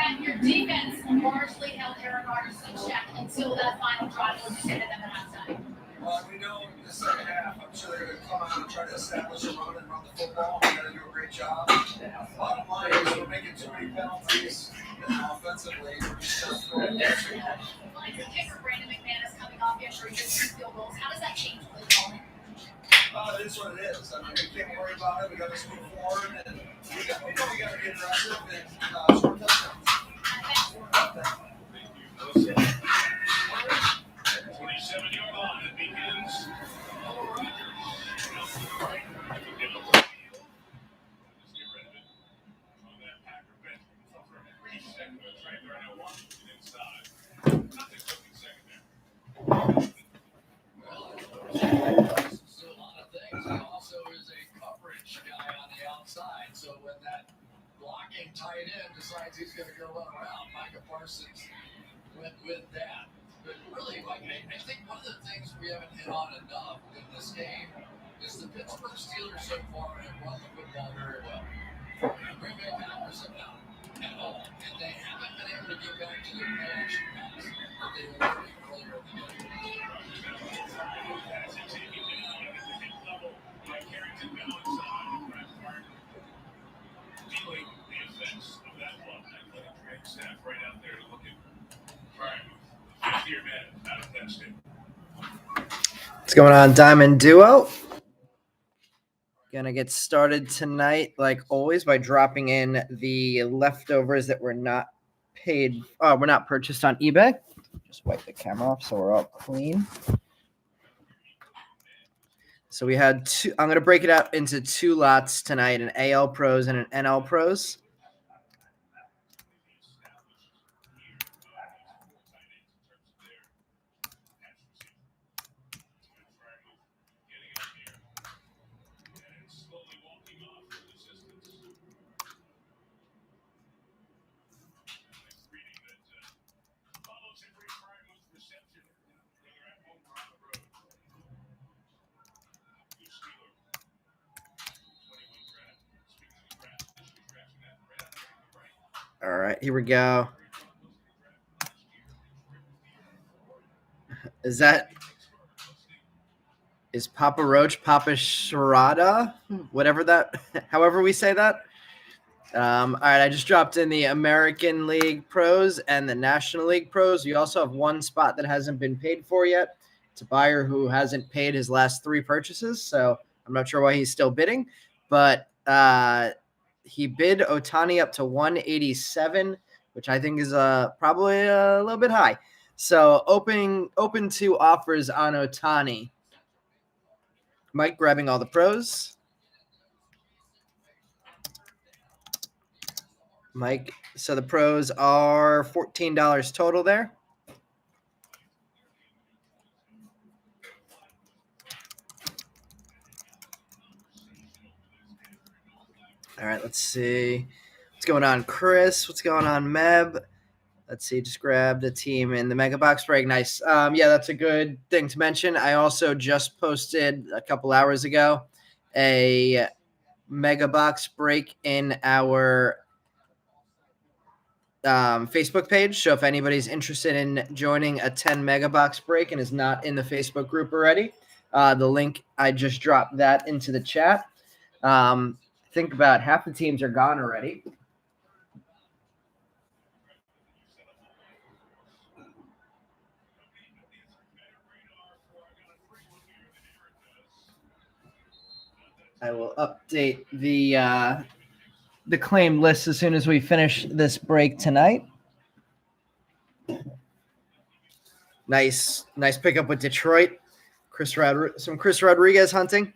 And your defense largely held Aaron Rodgers in check until that final drive was decided at halftime. Well, we know in the second half, I'm sure they're going to come out and try to establish a run and run the football. We're going to do a great job. Bottom line is we're making too many penalties offensively. We're just throwing everything. Like the kicker, Brandon McManus, coming off injury, just 2 field goals. How does that change play calling? It is what it is. I mean, we can't worry about it. We got to move forward, and we know we got to be aggressive and score touchdowns. 27-yard line. It begins. So when that blocking tight end decides he's going to go around, Micah Parsons went with that. But really, Mike, I think one of the things we haven't hit on enough in this game is the Pittsburgh Steelers so far have run the football very well. The Green Bay Packers have not at all. And they haven't been able to get back to their play-action pass that they were doing earlier in the game. What's going on, Diamond Duo? Gonna get started tonight, like always, by dropping in the leftovers that were not paid, were not purchased on eBay. Just wipe the camera off so we're all clean. So we had two. I'm gonna break it up into 2 lots tonight: an AL Pros and an NL Pros. All right, here we go. Is Papa Roach, Papa Sharada, whatever that, however we say that. All right, I just dropped in the American League Pros and the National League Pros. You also have one spot that hasn't been paid for yet. It's a buyer who hasn't paid his last 3 purchases, so I'm not sure why he's still bidding, but he bid Ohtani up to 187, which I think is probably a little bit high. So open to offers on Ohtani. Mike grabbing all the pros. Mike, so the pros are $14 total there. All right, let's see. What's going on, Chris? What's going on, Meb? Let's see, just grab the team in the Mega Box break. Nice. Yeah, that's a good thing to mention. I also just posted a couple hours ago a Mega Box break in our Facebook page. So if anybody's interested in joining a 10 Mega Box break and is not in the Facebook group already, the link, I just dropped that into the chat. I think about half the teams are gone already. I will update the claim list as soon as we finish this break tonight. Nice pickup with Detroit. Some Chris Rodriguez hunting.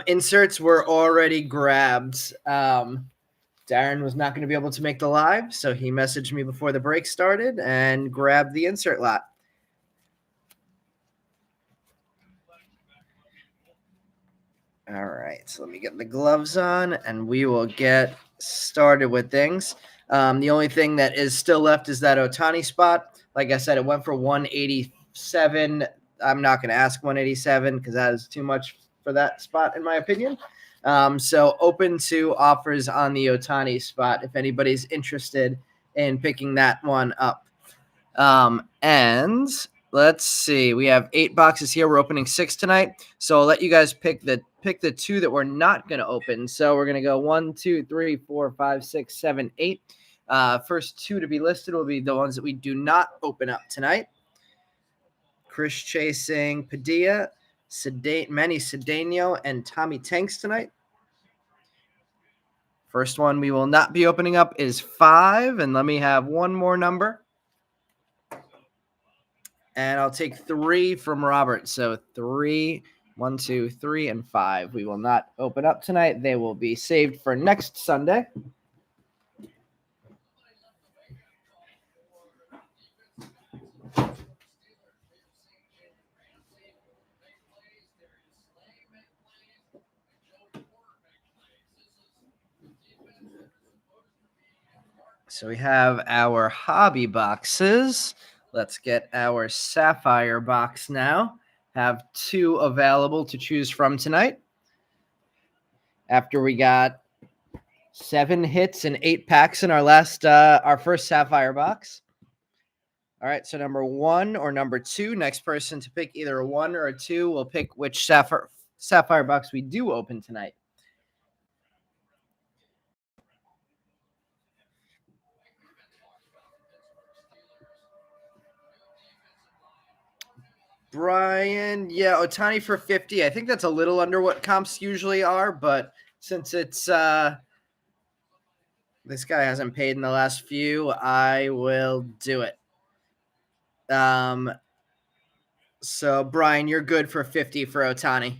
Inserts were already grabbed. Darren was not going to be able to make the live, so he messaged me before the break started and grabbed the insert lot. All right, so let me get the gloves on, and we will get started with things. The only thing that is still left is that Otani spot. Like I said, it went for 187. I'm not going to ask 187 because that is too much for that spot, in my opinion. So open to offers on the Otani spot if anybody's interested in picking that one up. And let's see. We have 8 boxes here. We're opening 6 tonight. So I'll let you guys pick the 2 that we're not going to open. So we're going to go 1, 2, 3, 4, 5, 6, 7, 8. First 2 to be listed will be the ones that we do not open up tonight. Chris Chasing Padilla, Manny Cedeno, and Tommy Tanks tonight. First one we will not be opening up is 5. And let me have one more number. And I'll take 3 from Robert. So 3, 1, 2, 3, and 5. We will not open up tonight. They will be saved for next Sunday. So we have our hobby boxes. Let's get our Sapphire box now. Have 2 available to choose from tonight. After we got 7 hits and 8 packs in our first Sapphire box. All right, so number 1 or number 2. Next person to pick either a 1 or a 2 will pick which Sapphire box we do open tonight. Brian, yeah, Otani for 50. I think that's a little under what comps usually are, but since it's this guy hasn't paid in the last few, I will do it. So Brian, you're good for 50 for Otani.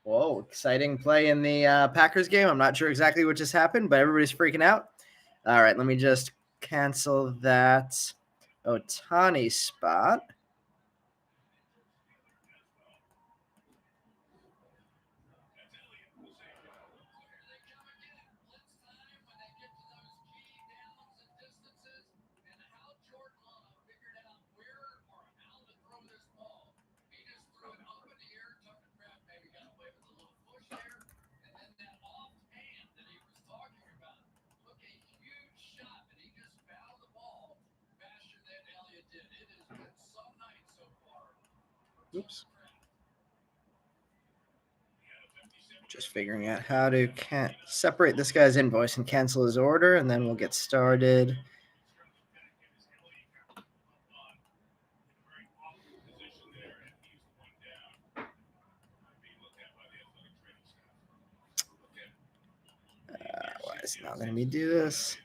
Whoa, exciting play in the Packers game. I'm not sure exactly what just happened, but everybody's freaking out. All right, let me just cancel that Otani spot. Oops. Just figuring out how to separate this guy's invoice and cancel his order, and then we'll get started. Why is it not letting me do this?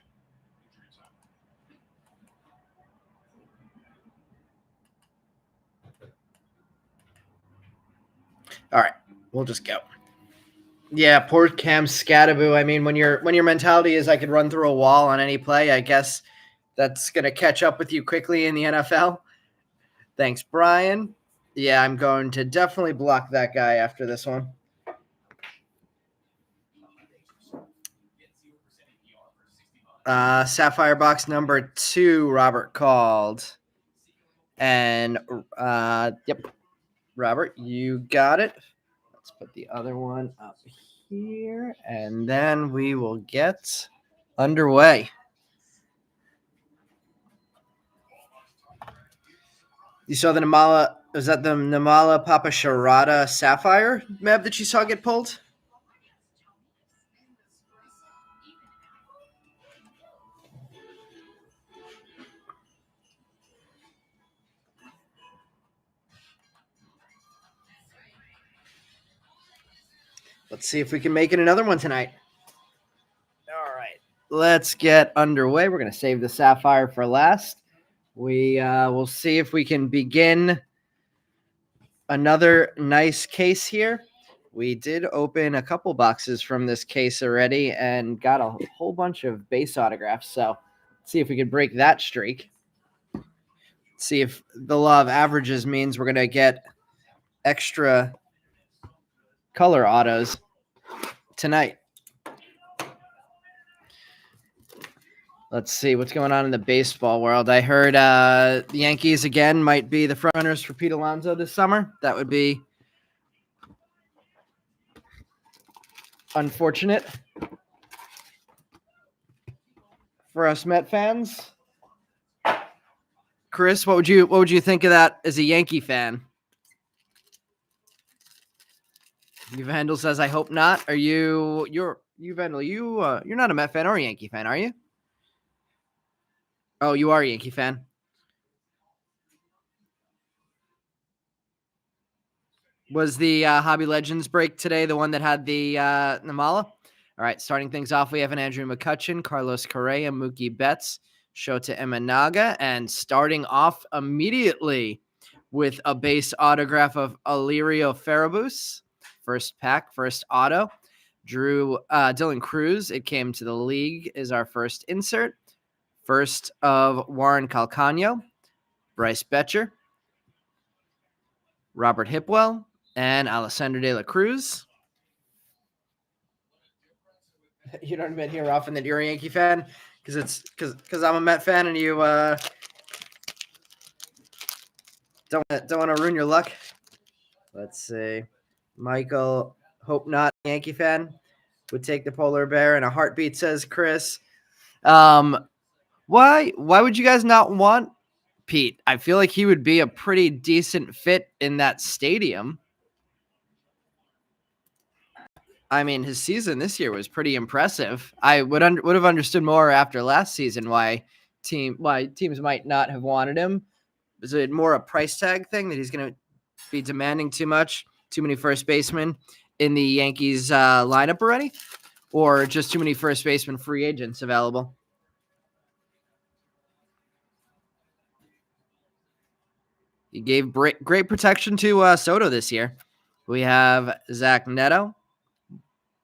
All right, we'll just go. Yeah, poor Cam Scattaboo. I mean, when your mentality is I could run through a wall on any play, I guess that's gonna catch up with you quickly in the NFL. Thanks, Brian. Yeah, I'm going to definitely block that guy after this one. Sapphire box number 2, Robert called. And yep, Robert, you got it. Let's put the other one up here, and then we will get underway. You saw the Namala, was that the Namala Papasharada Sapphire map that you saw get pulled? Let's see if we can make it another one tonight. All right, let's get underway. We're going to save the Sapphire for last. We will see if we can begin another nice case here. We did open a couple boxes from this case already and got a whole bunch of base autographs. So let's see if we could break that streak. See if the law of averages means we're going to get extra color autos tonight. Let's see what's going on in the baseball world. I heard the Yankees again might be the front runners for Pete Alonso this summer. That would be unfortunate for us Met fans. Chris, what would you think of that as a Yankee fan? Vandal says, "I hope not." Are you're Vandal? You're not a Met fan or a Yankee fan, are you? Oh, you are a Yankee fan. Was the Hobby Legends break today the one that had the Namala? All right, starting things off, we have an Andrew McCutchen, Carlos Correa, Mookie Betts, Shota Imanaga, and starting off immediately with a base autograph of Alirio Farabus. First pack, first auto. Dylan Cruz, it came to the league, is our first insert. First of Warren Calcano, Bryce Betcher, Robert Hipwell, and Alessandro De La Cruz. You don't admit here often that you're a Yankee fan because I'm a Met fan and you don't want to ruin your luck. Let's see. Michael, hope not Yankee fan, would take the polar bear in a heartbeat, says Chris. Why would you guys not want Pete? I feel like he would be a pretty decent fit in that stadium. I mean, his season this year was pretty impressive. I would have understood more after last season why teams might not have wanted him. Is it more a price tag thing that he's going to be demanding too much, too many first basemen in the Yankees lineup already, or just too many first baseman free agents available? He gave great protection to Soto this year. We have Zach Neto.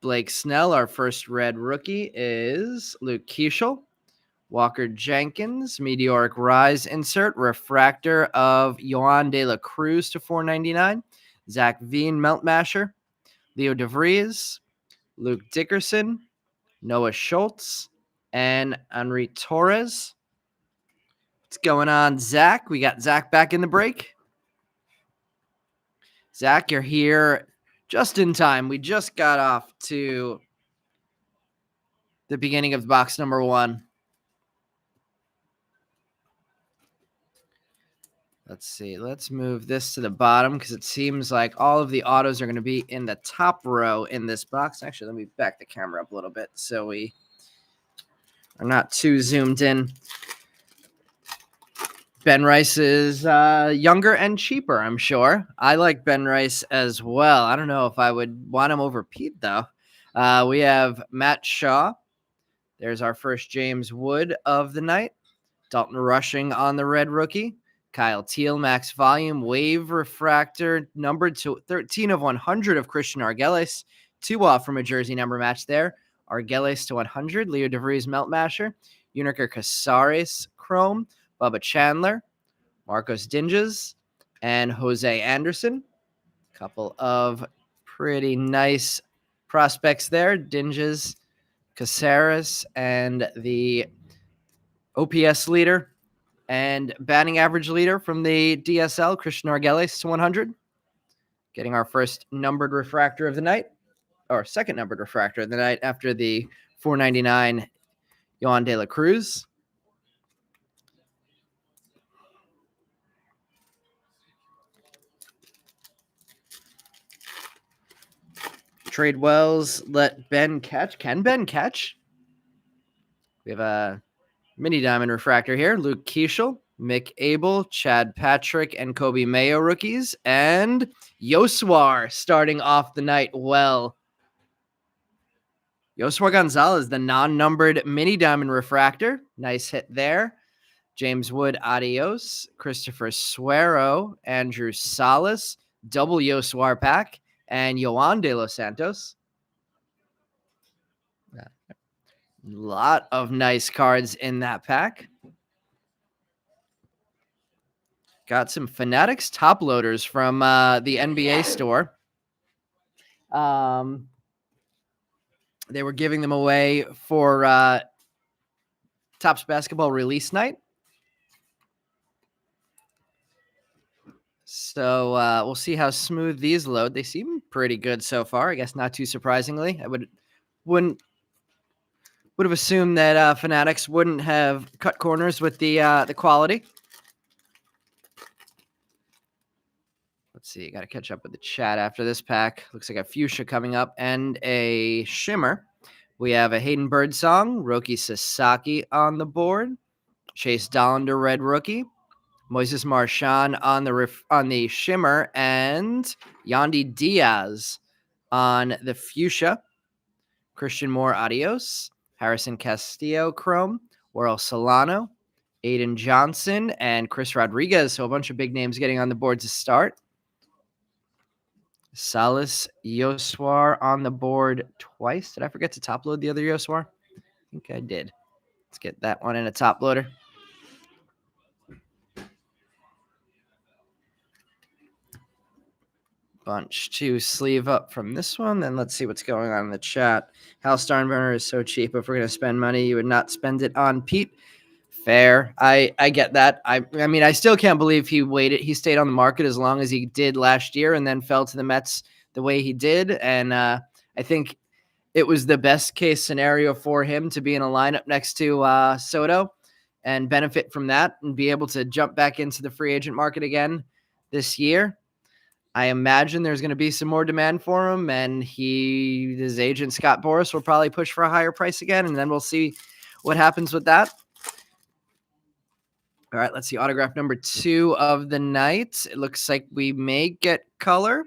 Blake Snell, our first red rookie, is Luke Keeschel. Walker Jenkins, meteoric rise insert, refractor of Yohan De La Cruz to 499. Zach Veen, melt masher. Leo DeVries, Luke Dickerson, Noah Schultz, and Henry Torres. What's going on, Zach? We got Zach back in the break. Zach, you're here just in time. We just got off to the beginning of box number 1. Let's see. Let's move this to the bottom because it seems like all of the autos are going to be in the top row in this box. Actually, let me back the camera up a little bit so we are not too zoomed in. Ben Rice is younger and cheaper, I'm sure. I like Ben Rice as well. I don't know if I would want him over Pete, though. We have Matt Shaw. There's our first James Wood of the night. Dalton Rushing on the red rookie. Kyle Teal, max volume, wave refractor, numbered to 13 of 100 of Christian Argelis. 2 off from a jersey number match there. Argelis to 100. Leo DeVries, melt masher. Uniker Casares, chrome. Bubba Chandler, Marcos Dinges, and Jose Anderson. Couple of pretty nice prospects there. Dinges, Casares, and the OPS leader and batting average leader from the DSL, Christian Argelis to 100. Getting our first numbered refractor of the night, or second numbered refractor of the night after the 499 Yohan De La Cruz. Trade Wells, let Ben catch. Can Ben catch? We have a mini diamond refractor here. Luke Keeschel, Mick Abel, Chad Patrick, and Kobe Mayo rookies. And Yoswar starting off the night well. Yoswar Gonzalez, the non-numbered mini diamond refractor. Nice hit there. James Wood, adios. Christopher Suero, Andrew Salas, double Yoswar pack. and Yohan De Los Santos. A lot of nice cards in that pack. Got some Fanatics top loaders from the NBA store. They were giving them away for Topps Basketball release night. So we'll see how smooth these load. They seem pretty good so far. I guess not too surprisingly. I would have assumed that Fanatics wouldn't have cut corners with the quality. Let's see. Got to catch up with the chat after this pack. Looks like a fuchsia coming up and a shimmer. We have a Hayden Birdsong, Roki Sasaki on the board, Chase Dollander, red rookie, Moises Marchand on the shimmer, and Yandy Diaz on the fuchsia. Christian Moore, adios. Harrison Castillo, chrome. Worrell Solano, Aiden Johnson, and Chris Rodriguez. So a bunch of big names getting on the board to start. Salas Yoswar on the board twice. Did I forget to top load the other Yoswar? I think I did. Let's get that one in a top loader. Bunch to sleeve up from this one. Then let's see what's going on in the chat. Hal Steinbrenner is so cheap. If we're going to spend money, you would not spend it on Pete. Fair. I get that. I mean, I still can't believe he waited. He stayed on the market as long as he did last year and then fell to the Mets the way he did. And I think it was the best case scenario for him to be in a lineup next to Soto and benefit from that and be able to jump back into the free agent market again this year. I imagine there's going to be some more demand for him, and his agent, Scott Boras, will probably push for a higher price again, and then we'll see what happens with that. All right, let's see. Autograph number 2 of the night. It looks like we may get color.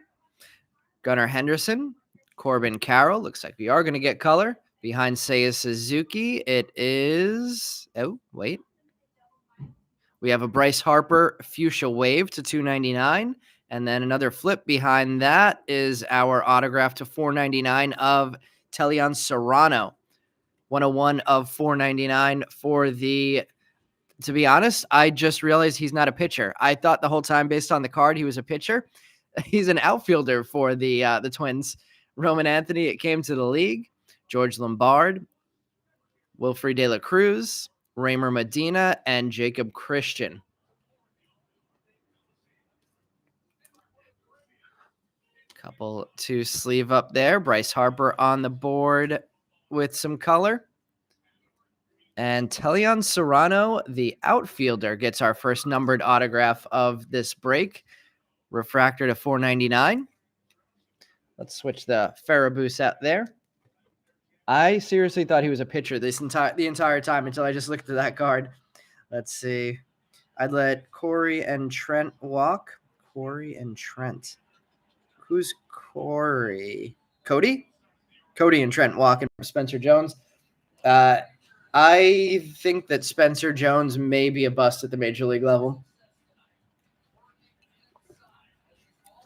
Gunnar Henderson, Corbin Carroll. Looks like we are going to get color. Behind Seiya Suzuki, it is... Oh, wait. We have a Bryce Harper Fuchsia Wave to $299. And then another flip behind that is our autograph to $499 of Telion Serrano. 101 of $499 for the... To be honest, I just realized he's not a pitcher. I thought the whole time based on the card he was a pitcher. He's an outfielder for the Twins. Roman Anthony, it came to the league. George Lombard, Wilfred De La Cruz, Raymer Medina, and Jacob Christian. Couple to sleeve up there. Bryce Harper on the board with some color. And Telion Serrano, the outfielder, gets our first numbered autograph of this break. Refractor to $499. Let's switch the Faraboose out there. I seriously thought he was a pitcher the entire time until I just looked at that card. Let's see. I'd let Corey and Trent walk. Corey and Trent. Who's Corey? Cody? Cody and Trent walking for Spencer Jones. I think that Spencer Jones may be a bust at the major league level.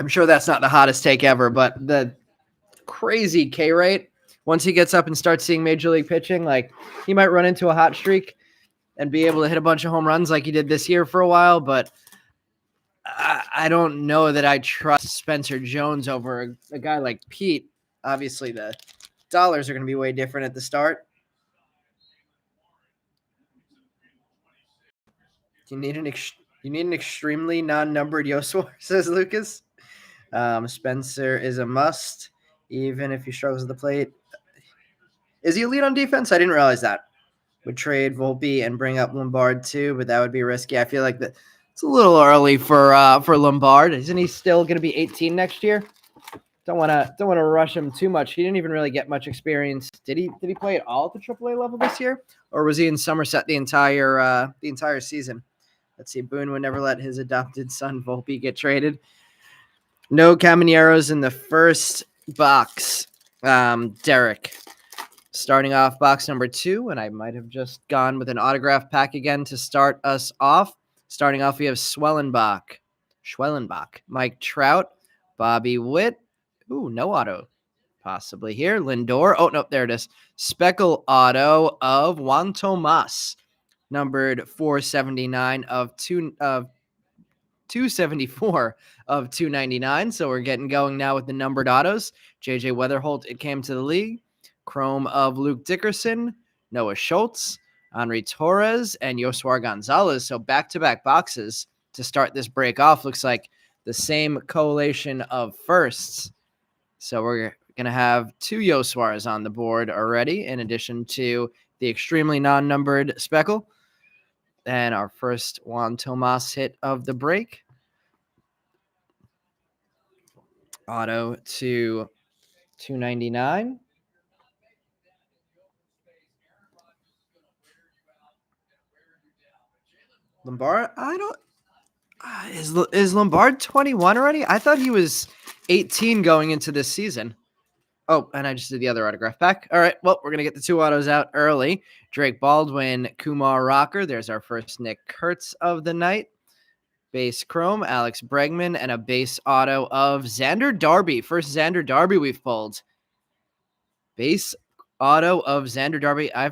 I'm sure that's not the hottest take ever, but the crazy K rate, once he gets up and starts seeing major league pitching, like he might run into a hot streak and be able to hit a bunch of home runs like he did this year for a while, but I don't know that I trust Spencer Jones over a guy like Pete. Obviously, the dollars are going to be way different at the start. You need an extremely non-numbered Yoswar, says Lucas. Spencer is a must, even if he struggles at the plate. Is he a lead on defense? I didn't realize that. Would trade Volpe and bring up Lombard too, but that would be risky. I feel like that it's a little early for Lombard. Isn't he still going to be 18 next year? Don't want to rush him too much. He didn't even really get much experience. Did he play at all at the AAA level this year, or was he in Somerset the entire season? Let's see. Boone would never let his adopted son Volpe get traded. No Camineros in the first box. Derek. Starting off box number 2, and I might have just gone with an autograph pack again to start us off. Starting off, we have Schwellenbach, Mike Trout, Bobby Witt. Ooh, no auto possibly here. Lindor. Oh, no, there it is. Speckle auto of Juan Tomas, numbered 479 of 274 of 299. So we're getting going now with the numbered autos. JJ Weatherholt, it came to the league. Chrome of Luke Dickerson, Noah Schultz, Henry Torres, and Yoswar Gonzalez. So back-to-back boxes to start this break off. Looks like the same collation of firsts. So we're going to have 2 Yoswars on the board already, in addition to the extremely non-numbered Speckle. And our first Juan Tomas hit of the break. Auto to 299. Lombard, I don't. Is Lombard 21 already? I thought he was 18 going into this season. Oh, and I just did the other autograph pack. All right, well, we're going to get the 2 autos out early. Drake Baldwin, Kumar Rocker. There's our first Nick Kurtz of the night. Base Chrome, Alex Bregman, and a base auto of Xander Darby. First Xander Darby we've pulled. Base auto of Xander Darby. I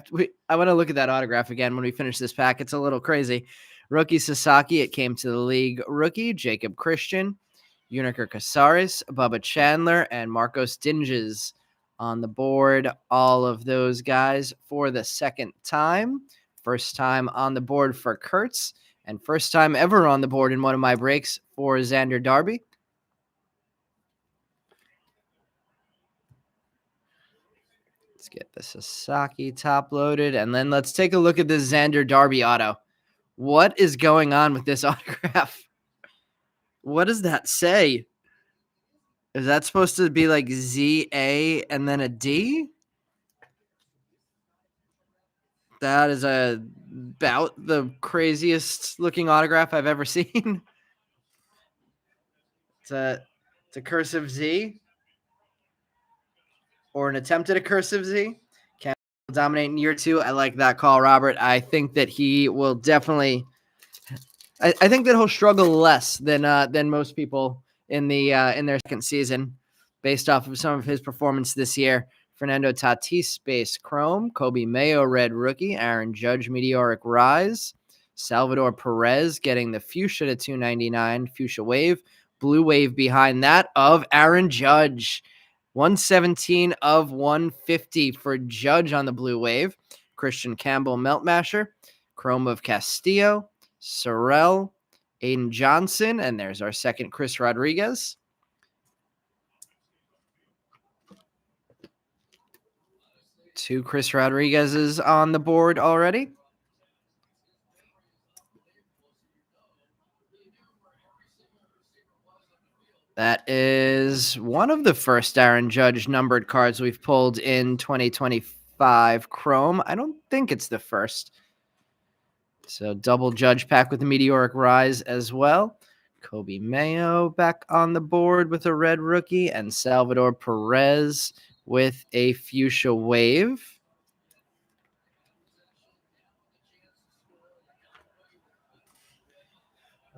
want to look at that autograph again when we finish this pack. It's a little crazy. Rookie Sasaki, it came to the league. Rookie, Jacob Christian, Uniker Casares, Bubba Chandler, and Marcos Dinges on the board. All of those guys for the second time. First time on the board for Kurtz, and first time ever on the board in one of my breaks for Xander Darby. Let's get the Sasaki top loaded, and then let's take a look at this Xander Darby auto. What is going on with this autograph? What does that say? Is that supposed to be like ZA and then a D? That is about the craziest looking autograph I've ever seen. It's a cursive Z. Or an attempt at a cursive Z. Can dominate in year 2. I like that call, Robert. I think that he will definitely. I think that he'll struggle less than most people in their second season, based off of some of his performance this year. Fernando Tatis, base Chrome, Kobe Mayo, red rookie, Aaron Judge, meteoric rise, Salvador Perez getting the fuchsia to 299, fuchsia wave, blue wave behind that of Aaron Judge. 117 of 150 for Judge on the blue wave. Christian Campbell, Melt Masher. Chrome of Castillo. Sorrell. Aiden Johnson. And there's our second Chris Rodriguez. Two Chris Rodriguez's on the board already. That is one of the first Aaron Judge numbered cards we've pulled in 2025 Chrome. I don't think it's the first. So double Judge pack with the meteoric rise as well. Kobe Mayo back on the board with a red rookie, and Salvador Perez with a fuchsia wave.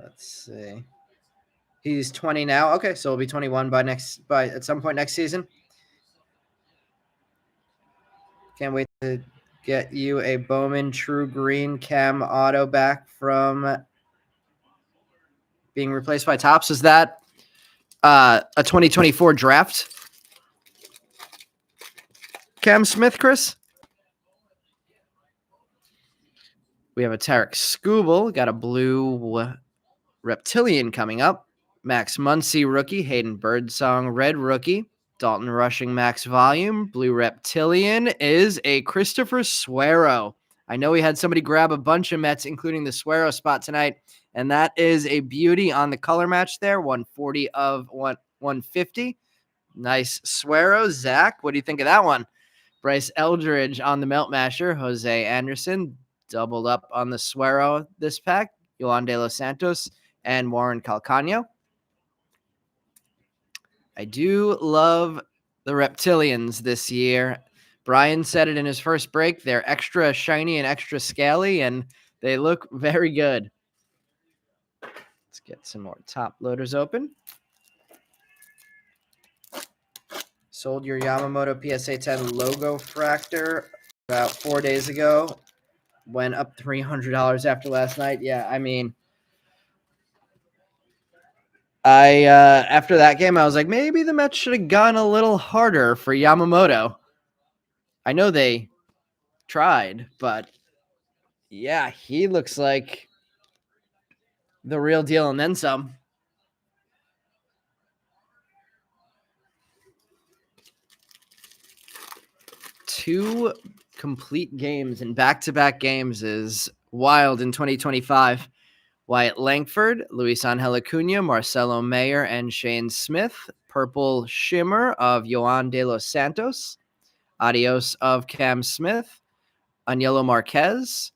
Let's see. He's 20 now. Okay, so he'll be 21 by at some point next season. Can't wait to get you a Bowman True Green Cam auto back from being replaced by Topps. Is that a 2024 draft? Cam Smith, Chris? We have a Tarek Skubal. Got a blue Reptilian coming up. Max Muncy rookie, Hayden Birdsong red rookie, Dalton Rushing max volume, blue Reptilian is a Christopher Suero. I know we had somebody grab a bunch of Mets, including the Suero spot tonight, and that is a beauty on the color match there, 140 of 150. Nice Suero. Zach, what do you think of that one? Bryce Eldridge on the Melt Masher, Jose Anderson doubled up on the Suero this pack, Yohan De Los Santos and Warren Calcano. I do love the Reptilians this year. Brian said it in his first break. They're extra shiny and extra scaly, and they look very good. Let's get some more top loaders open. Sold your Yamamoto PSA 10 logo fractor about 4 days ago. Went up $300 after last night. Yeah, I mean, after that game, I was like, maybe the Mets should have gone a little harder for Yamamoto. I know they tried, but yeah, he looks like the real deal and then some. Two complete games and back-to-back games is wild in 2025. Wyatt Langford, Luis Angel Acuna, Marcelo Mayer, and Shane Smith. Purple Shimmer of Yoan De Los Santos. Adios of Cam Smith. Aniello Marquez.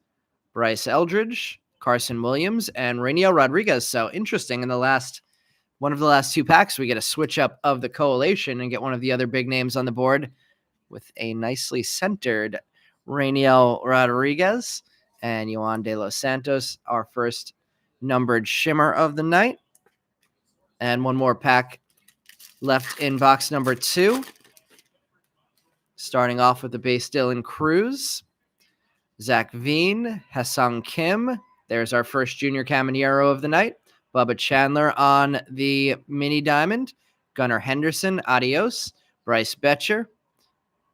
Bryce Eldridge. Carson Williams. And Rainiel Rodriguez. So interesting. In one of the last two packs, we get a switch up of the collation and get one of the other big names on the board with a nicely centered Rainiel Rodriguez and Yoan De Los Santos, our first numbered shimmer of the night. And one more pack left in box number 2. Starting off with the base Dylan Cruz, Zach Veen, Hassan Kim. There's our first Junior Caminero of the night. Bubba Chandler on the mini diamond. Gunnar Henderson, adios. Bryce Betcher.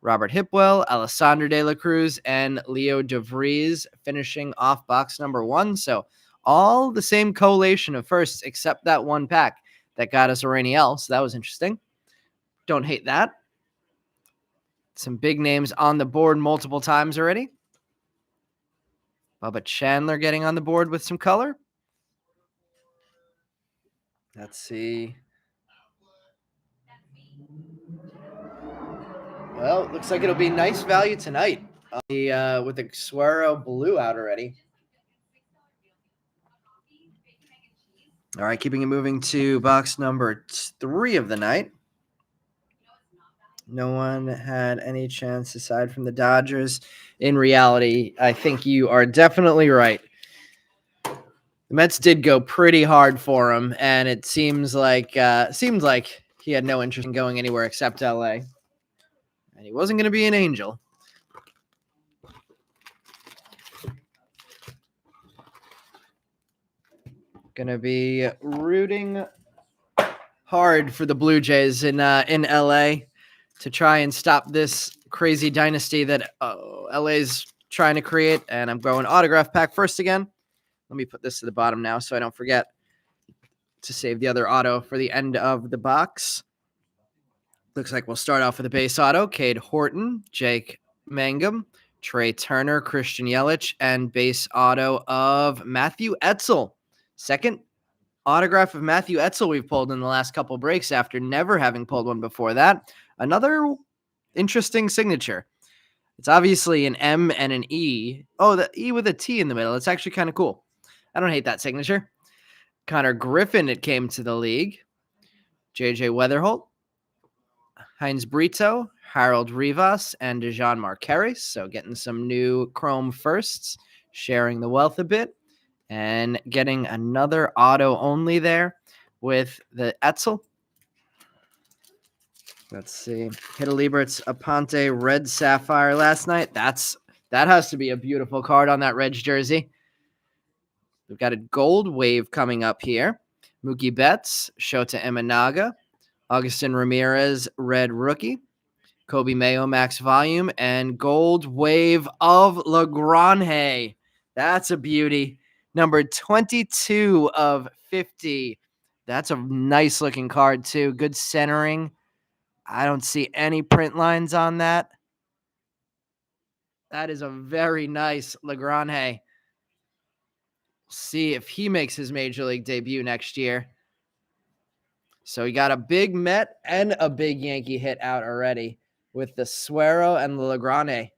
Robert Hipwell, Alessandro De La Cruz, and Leo DeVries finishing off box number 1. So all the same collation of firsts except that one pack that got us a Rainiel. So that was interesting. Don't hate that. Some big names on the board multiple times already. Bubba Chandler getting on the board with some color. Let's see. Well, looks like it'll be nice value tonight with the Suero blue out already. All right, keeping it moving to box number 3 of the night. No one had any chance aside from the Dodgers. In reality, I think you are definitely right. The Mets did go pretty hard for him, and it seemed like he had no interest in going anywhere except LA. And he wasn't going to be an angel. Going to be rooting hard for the Blue Jays in LA to try and stop this crazy dynasty that LA's trying to create. And I'm going autograph pack first again. Let me put this to the bottom now so I don't forget to save the other auto for the end of the box. Looks like we'll start off with a base auto. Cade Horton, Jake Mangum, Trey Turner, Christian Yelich, and base auto of Matthew Etzel. Second autograph of Matthew Etzel we've pulled in the last couple breaks after never having pulled one before that. Another interesting signature. It's obviously an M and an E. Oh, the E with a T in the middle. It's actually kind of cool. I don't hate that signature. Connor Griffin, it came to the league. JJ Weatherholt, Heinz Brito, Harold Rivas, and Dejan Marquez. So getting some new chrome firsts, sharing the wealth a bit, and getting another auto only there with the Etzel. Let's see. Hita Liebert's Aponte Red Sapphire last night. That has to be a beautiful card on that Reds jersey. We've got a gold wave coming up here. Mookie Betts, Shota Imanaga, Augustin Ramirez, red rookie, Kobe Mayo, max volume, and gold wave of Lagrange. That's a beauty. Number 22 of 50. That's a nice looking card too. Good centering. I don't see any print lines on that. That is a very nice Lagrange. See if he makes his major league debut next year. So we got a big Met and a big Yankee hit out already with the Suero and the Lagrange.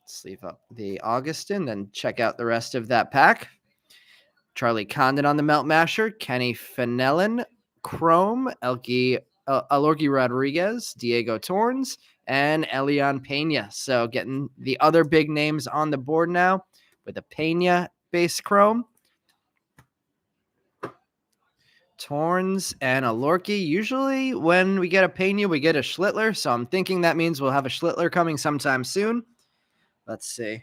Let's leave up the Augustin, then check out the rest of that pack. Charlie Condon on the Melt Masher, Kenny Fenelon, Chrome, Alorgi Rodriguez, Diego Torrens, and Elian Pena. So getting the other big names on the board now with a Pena base Chrome. Torns and a Lorky. Usually when we get a Pena, we get a Schlittler. So I'm thinking that means we'll have a Schlittler coming sometime soon. Let's see.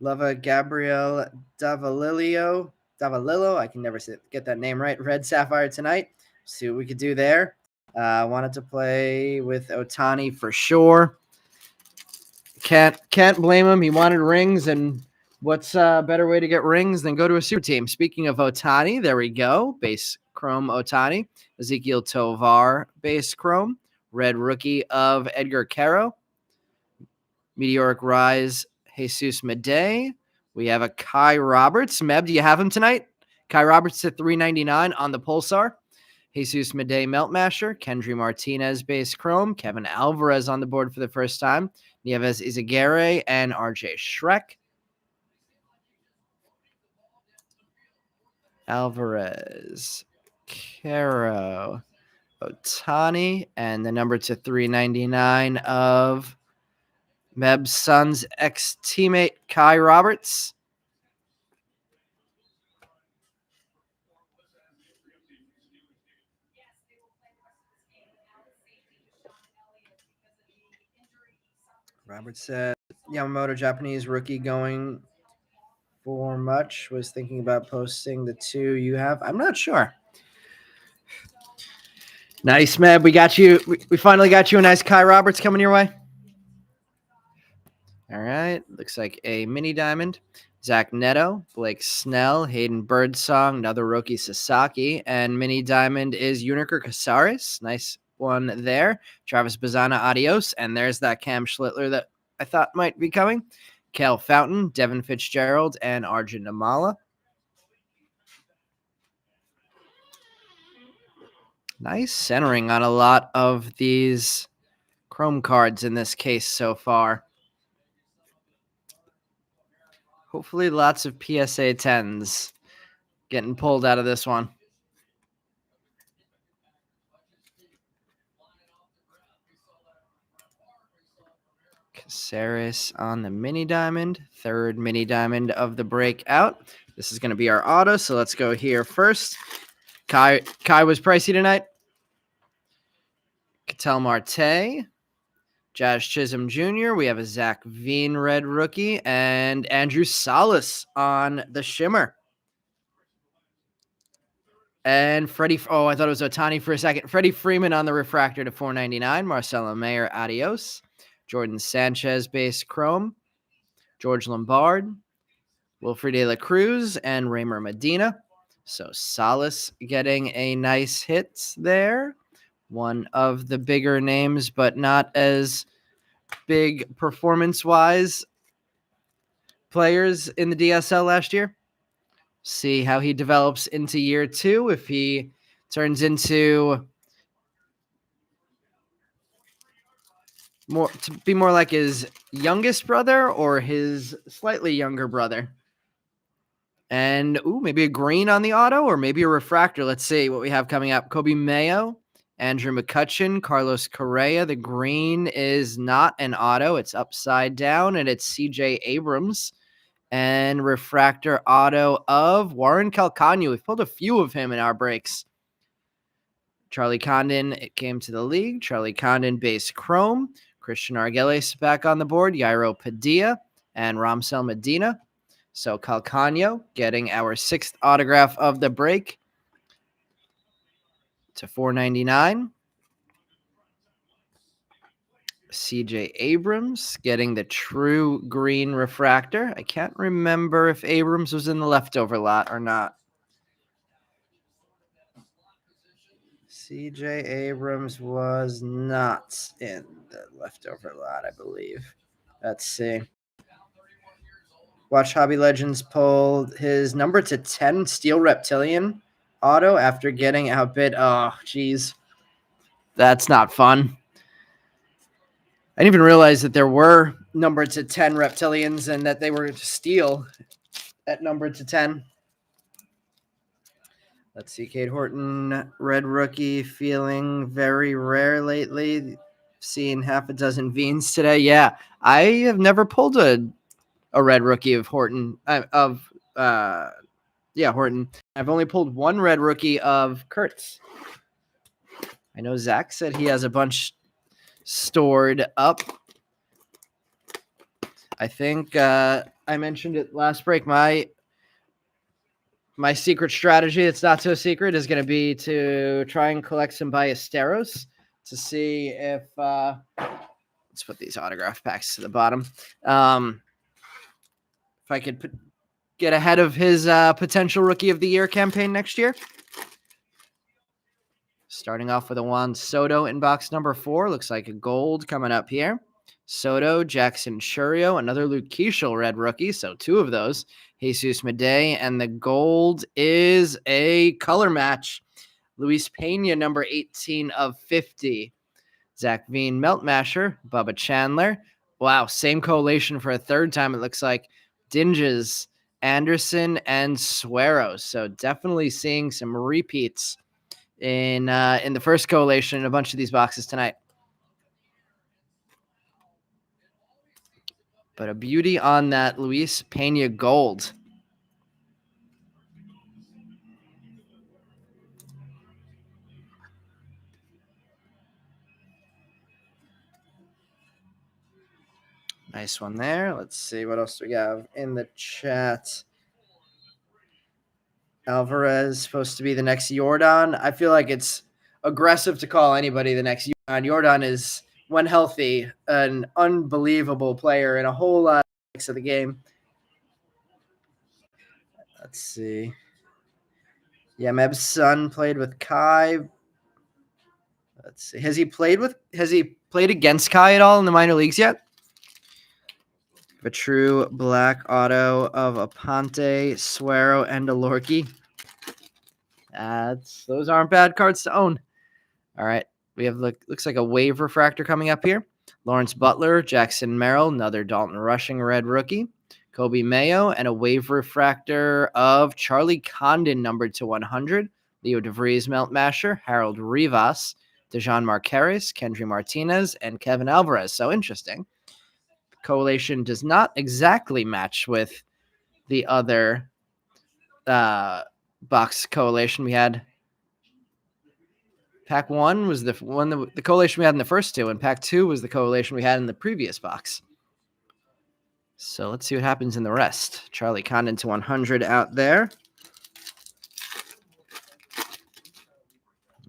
Lova Gabriel Davalillo. I can never get that name right. Red Sapphire tonight. See what we could do there. Wanted to play with Otani for sure. Can't blame him. He wanted rings, and what's a better way to get rings than go to a super team? Speaking of Otani, there we go. Base Chrome Otani. Ezekiel Tovar, base Chrome. Red rookie of Edgar Caro. Meteoric Rise, Jesus Medei. We have a Kai Roberts. Meb, do you have him tonight? Kai Roberts to 399 on the Pulsar. Jesus Medei Meltmasher. Kendry Martinez base Chrome. Kevin Alvarez on the board for the first time. Nieves Izagare and RJ Shrek. Alvarez, Caro, Otani, and the number to 399 of Meb's son's ex-teammate Kai Roberts. Robert said Yamamoto, Japanese rookie, going for much. Was thinking about posting the two you have. I'm not sure. Nice, Meb. We got you. We finally got you a nice Kai Roberts coming your way. All right. Looks like a mini diamond. Zach Neto, Blake Snell, Hayden Birdsong, another rookie Sasaki, and mini diamond is Uniker Casares. Nice one there. Travis Bazzana, adios. And there's that Cam Schlittler that I thought might be coming. Cal Fountain, Devin Fitzgerald, and Arjun Namala. Nice centering on a lot of these Chrome cards in this case so far. Hopefully lots of PSA 10s getting pulled out of this one. Caceres on the mini diamond. Third mini diamond of the breakout. This is going to be our auto, so let's go here first. Kai was pricey tonight. Ketel Marte. Jazz Chisholm Jr. We have a Zach Veen red rookie and Andrew Salas on the shimmer. And Freddie, I thought it was Otani for a second. Freddie Freeman on the refractor to 499. Marcelo Mayer, adios. Jordan Sanchez base chrome. George Lombard. Wilfred De La Cruz and Raymer Medina. So Salas getting a nice hit there. One of the bigger names, but not as big performance-wise players in the DSL last year. See how he develops into year two. If he turns into more like his youngest brother or his slightly younger brother. And maybe a green on the auto or maybe a refractor. Let's see what we have coming up. Kobe Mayo, Andrew McCutcheon, Carlos Correa. The green is not an auto. It's upside down, and it's CJ Abrams. And refractor auto of Warren Calcagno. We've pulled a few of him in our breaks. Charlie Condon, it came to the league. Charlie Condon base chrome. Christian Argeles back on the board. Yairo Padilla and Ramsel Medina. So Calcagno getting our sixth autograph of the break to $4.99. CJ Abrams getting the true green refractor. I can't remember if Abrams was in the leftover lot or not. CJ Abrams was not in the leftover lot, I believe. Let's see. Watch Hobby Legends pull his number to 10 Steel Reptilian auto after getting outbid. Oh, geez. That's not fun. I didn't even realize that there were numbered to 10 Reptilians and that they were steel at numbered to 10. Let's see. Cade Horton, red rookie, feeling very rare lately. Seeing half a dozen Veens today. Yeah, I have never pulled a red rookie of Horton. Horton. I've only pulled one red rookie of Kurtz. I know Zach said he has a bunch stored up. I think I mentioned it last break. My secret strategy, it's not so secret, is going to be to try and collect some Ballesteros to see if let's put these autograph packs to the bottom. If I could get ahead of his potential Rookie of the Year campaign next year. Starting off with a Juan Soto in box number 4. Looks like a gold coming up here. Soto, Jackson Churio, another Luke Keeschel red rookie. So 2 of those. Jesus Medei, and the gold is a color match. Luis Pena, number 18 of 50. Zach Veen, Melt Masher, Bubba Chandler. Wow, same collation for a third time, it looks like. Dinges, Anderson, and Suero. So definitely seeing some repeats in the first collation in a bunch of these boxes tonight. But a beauty on that Luis Pena gold. Nice one there. Let's see what else we have in the chat. Alvarez supposed to be the next Jordan. I feel like it's aggressive to call anybody the next Jordan. Jordan is, when healthy, an unbelievable player in a whole lot of the game. Let's see. Yeah, Meb's son played with Kai. Let's see. Has he played against Kai at all in the minor leagues yet? A true black auto of Aponte, Suero, and Alorki. Those aren't bad cards to own. All right. We have looks like a wave refractor coming up here. Lawrence Butler, Jackson Merrill, another Dalton Rushing red rookie. Kobe Mayo, and a wave refractor of Charlie Condon, numbered to 100. Leo DeVries, Melt Masher, Harold Rivas, Dejan Marquez, Kendry Martinez, and Kevin Alvarez. So interesting. Collation does not exactly match with the other box collation we had. Pack 1 was the collation we had in the first 2, and Pack 2 was the collation we had in the previous box. So let's see what happens in the rest. Charlie Condon to 100 out there.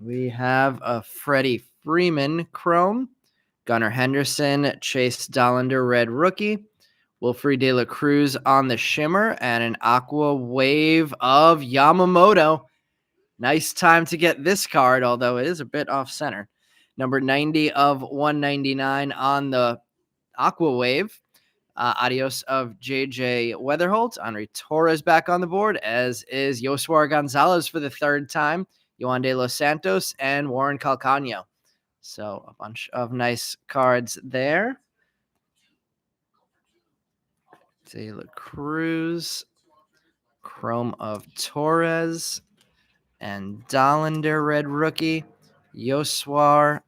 We have a Freddie Freeman chrome. Gunnar Henderson, Chase Dollander red rookie. Wilfred De La Cruz on the shimmer, and an aqua wave of Yamamoto. Nice time to get this card, although it is a bit off center. Number 90 of 199 on the aqua wave. Adios of JJ Weatherholt. Henry Torres back on the board, as is Yosuar Gonzalez for the 3rd time. Yohan De Los Santos and Warren Calcano. So a bunch of nice cards there. De La Cruz, chrome of Torres, and Dollander red rookie. Yosuar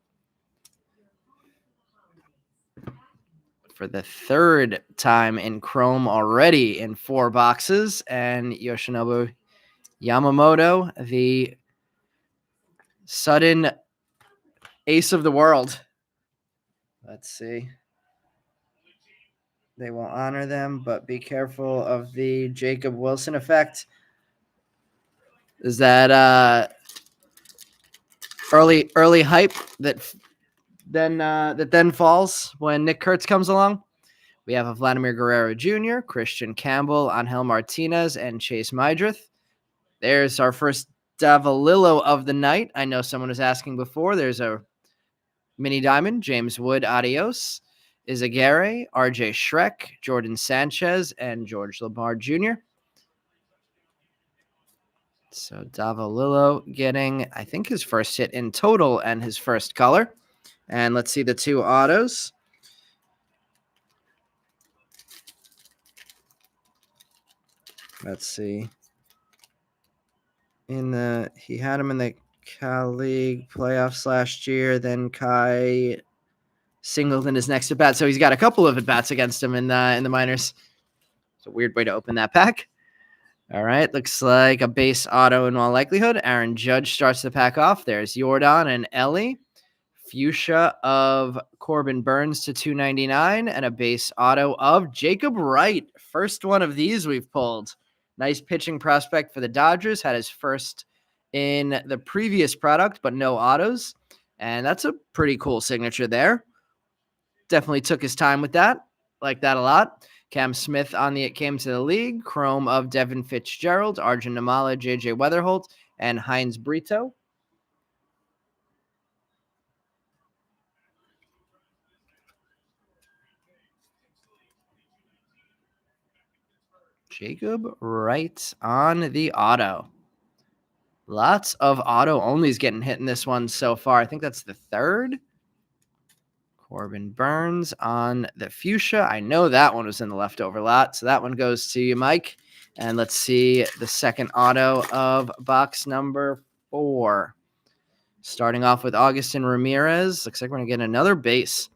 for the 3rd time in chrome already in 4 boxes, and Yoshinobu Yamamoto, the sudden ace of the world. Let's see. They will honor them, but be careful of the Jacob Wilson effect. Is that early hype that then falls when Nick Kurtz comes along? We have a Vladimir Guerrero Jr., Christian Campbell, Angel Martinez, and Chase Mydrith. There's our first Davalillo of the night. I know someone was asking before. There's a mini diamond, James Wood, adios. Izagare, RJ Shrek, Jordan Sanchez, and George Lamar Jr. So Davalillo getting, I think, his first hit in total and his first color. And let's see the 2 autos. Let's see. He had him in the Cal League playoffs last year. Then Kai singled in his next at bat, so he's got a couple of at bats against him in the minors. It's a weird way to open that pack. All right, looks like a base auto in all likelihood. Aaron Judge starts the pack off. There's Jordan and Ellie. Fuchsia of Corbin Burns to 299 and a base auto of Jacob Wright. First one of these we've pulled. Nice pitching prospect for the Dodgers. Had his first in the previous product, but no autos. And that's a pretty cool signature there. Definitely took his time with that. Like that a lot. Cam Smith on the It Came to the League. Chrome of Devin Fitzgerald, Arjun Namala, JJ Weatherholt, and Heinz Brito. Jacob Wright on the auto. Lots of auto onlys getting hit in this one so far. I think that's the third. Corbin Burns on the Fuchsia. I know that one was in the leftover lot. So that one goes to you, Mike. And let's see the second auto of box number 4. Starting off with Augustin Ramirez. Looks like we're going to get another base.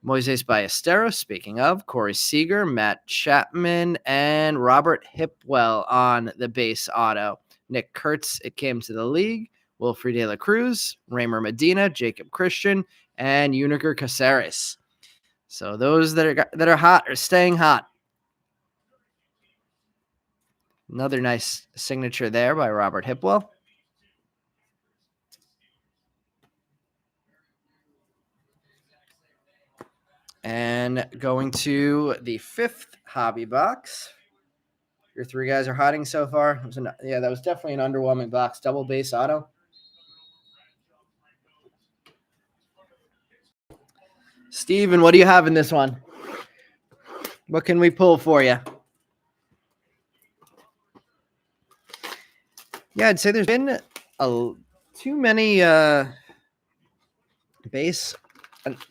Moises Ballesteros, speaking of, Corey Seager, Matt Chapman, and Robert Hipwell on the base auto. Nick Kurtz, It Came to the League. Wilfred De La Cruz, Raymer Medina, Jacob Christian, and Uniker Caceres. So those that are hot are staying hot. Another nice signature there by Robert Hipwell. And going to the 5th hobby box. Your 3 guys are hiding so far. That was definitely an underwhelming box. Double base auto. Steven, what do you have in this one? What can we pull for you? Yeah, I'd say there's been too many base,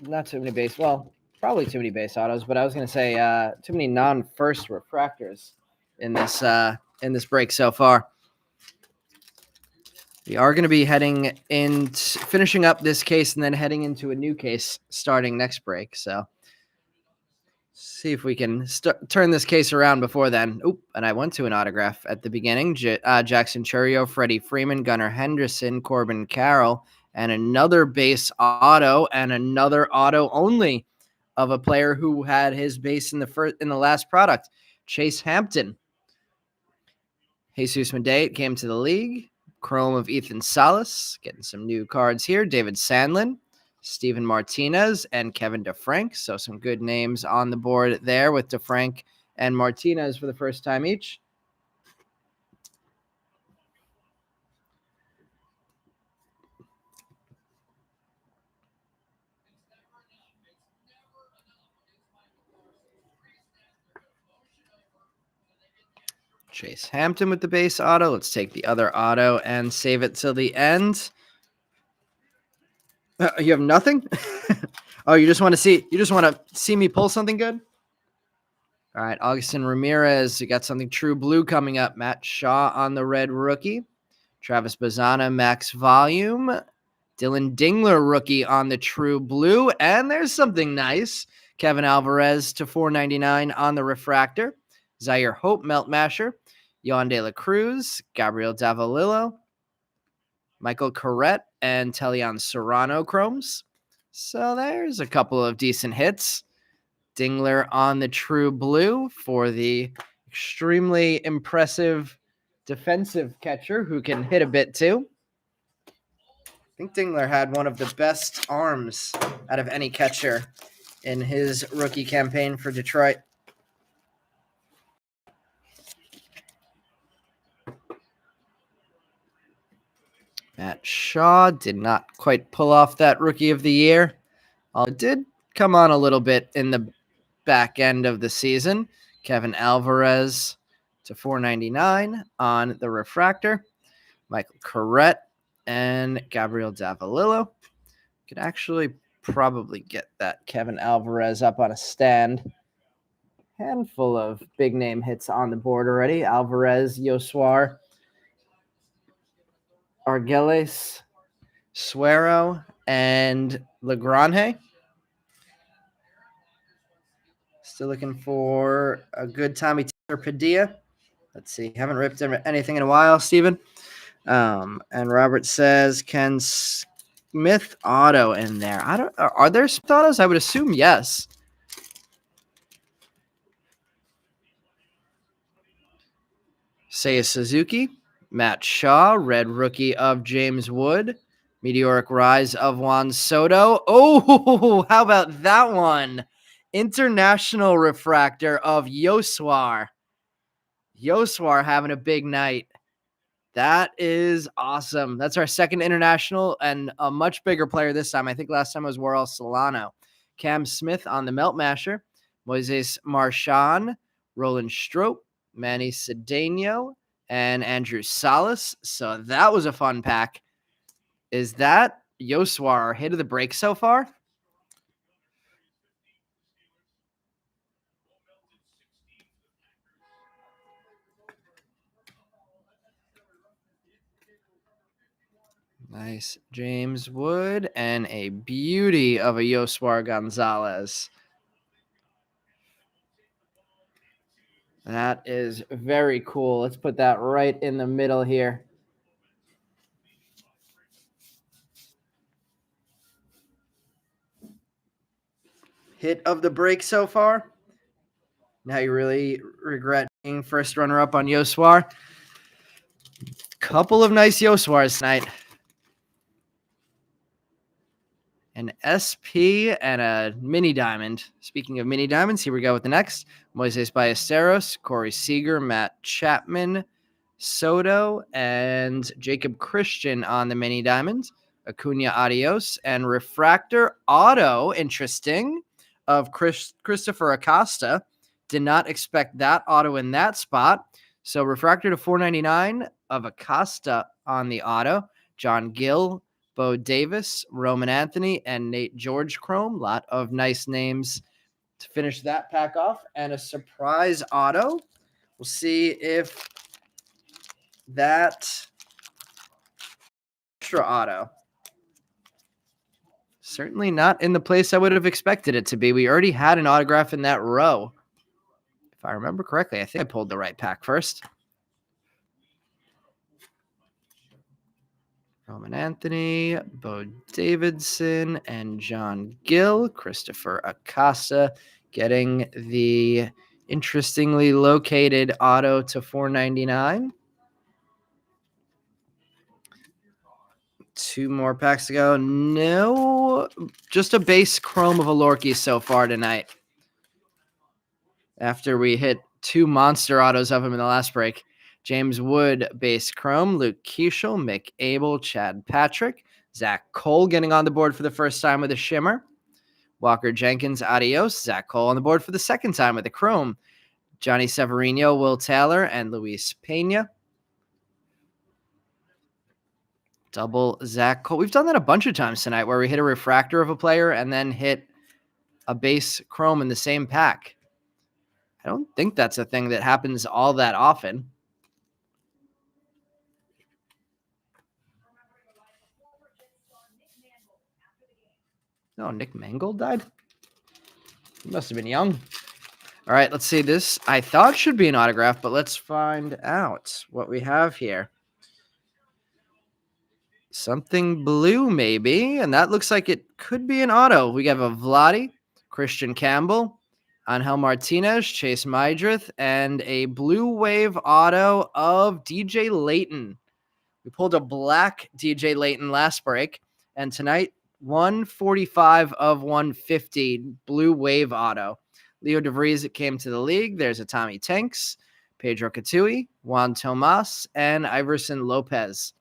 not too many base. Well, probably too many base autos, but I was going to say too many non-first refractors in this break so far. We are going to be heading in, finishing up this case and then heading into a new case starting next break. So see if we can turn this case around before then. Oop, and I went to an autograph at the beginning. Jackson Churio, Freddie Freeman, Gunnar Henderson, Corbin Carroll, and another base auto and another auto only of a player who had his base in the last product, Chase Hampton. Jesus Medea came to the league. Chrome of Ethan Salas, getting some new cards here. David Sandlin, Steven Martinez, and Kevin DeFrank. So some good names on the board there with DeFrank and Martinez for the first time each. Chase Hampton with the base auto. Let's take the other auto and save it till the end. You have nothing? Oh, you just want to see me pull something good? All right, Augustin Ramirez, you got something true blue coming up. Matt Shaw on the red rookie. Travis Bazzana, max volume. Dylan Dingler, rookie on the true blue. And there's something nice. Kevin Alvarez to 499 on the refractor. Zaire Hope, Melt Masher. Yon De La Cruz, Gabriel Davalillo, Michael Corrette, and Telion Serrano chromes. So there's a couple of decent hits. Dingler on the true blue for the extremely impressive defensive catcher who can hit a bit too. I think Dingler had one of the best arms out of any catcher in his rookie campaign for Detroit. Matt Shaw did not quite pull off that Rookie of the Year. It did come on a little bit in the back end of the season. Kevin Alvarez to 499 on the refractor. Michael Corrette and Gabriel Davalillo. Could actually probably get that Kevin Alvarez up on a stand. Handful of big name hits on the board already. Alvarez, Yoswar, Argeles, Suero, and Legrande. Still looking for a good Tommy Taylor Padilla. Let's see. Haven't ripped anything in a while, Steven. And Robert says, can Smith auto in there? I don't. Are there Smith autos? I would assume yes. Seiya Suzuki, Matt Shaw, red rookie of James Wood, meteoric rise of Juan Soto. Oh, how about that one? International refractor of Yoswar. Yoswar having a big night. That is awesome. That's our second international and a much bigger player this time. I think last time was Warel Solano. Cam Smith on the Melt Masher. Moises Marchand, Roland Stroop, Manny Cedeno, and Andrew Salas. So that was a fun pack. Is that Yoswar our hit of the break so far? Nice James Wood and a beauty of a Yoswar Gonzalez. That is very cool. Let's put that right in the middle here. Hit of the break so far. Now you really regret being first runner-up on Yoswar. Couple of nice Yoswars tonight. An SP and a mini diamond. Speaking of mini diamonds, here we go with the next. Moises Ballesteros, Corey Seager, Matt Chapman, Soto, and Jacob Christian on the mini diamonds. Acuna Adios and Refractor Auto, interesting, of Christopher Acosta. Did not expect that auto in that spot. So Refractor to 499 of Acosta on the auto. John Gill, Bo Davis, Roman Anthony, and Nate George Chrome. Lot of nice names to finish that pack off. And a surprise auto. We'll see if that extra auto. Certainly not in the place I would have expected it to be. We already had an autograph in that row. If I remember correctly, I think I pulled the right pack first. Roman Anthony, Bo Davidson, and John Gill. Christopher Acosta getting the interestingly located auto to 499. Two more packs to go. No, just a base chrome of Alorki so far tonight. After we hit two monster autos of him in the last break. James Wood, base chrome. Luke Keeschel, Mick Abel, Chad Patrick. Zach Cole getting on the board for the first time with a shimmer. Walker Jenkins, adios. Zach Cole on the board for the second time with a chrome. Johnny Severino, Will Taylor, and Luis Pena. Double Zach Cole. We've done that a bunch of times tonight where we hit a refractor of a player and then hit a base chrome in the same pack. I don't think that's a thing that happens all that often. Oh, Nick Mangold died? He must have been young. All right, let's see this. I thought should be an autograph, but let's find out what we have here. Something blue, maybe, and that looks like it could be an auto. We have a Vladdy, Christian Campbell, Angel Martinez, Chase Mydrith, and a blue wave auto of DJ Layton. We pulled a black DJ Layton last break, and tonight, 145 of 150 blue wave auto. Leo DeVries came to the league. There's a Tommy Tanks, Pedro Catui, Juan Tomas, and Iverson Lopez.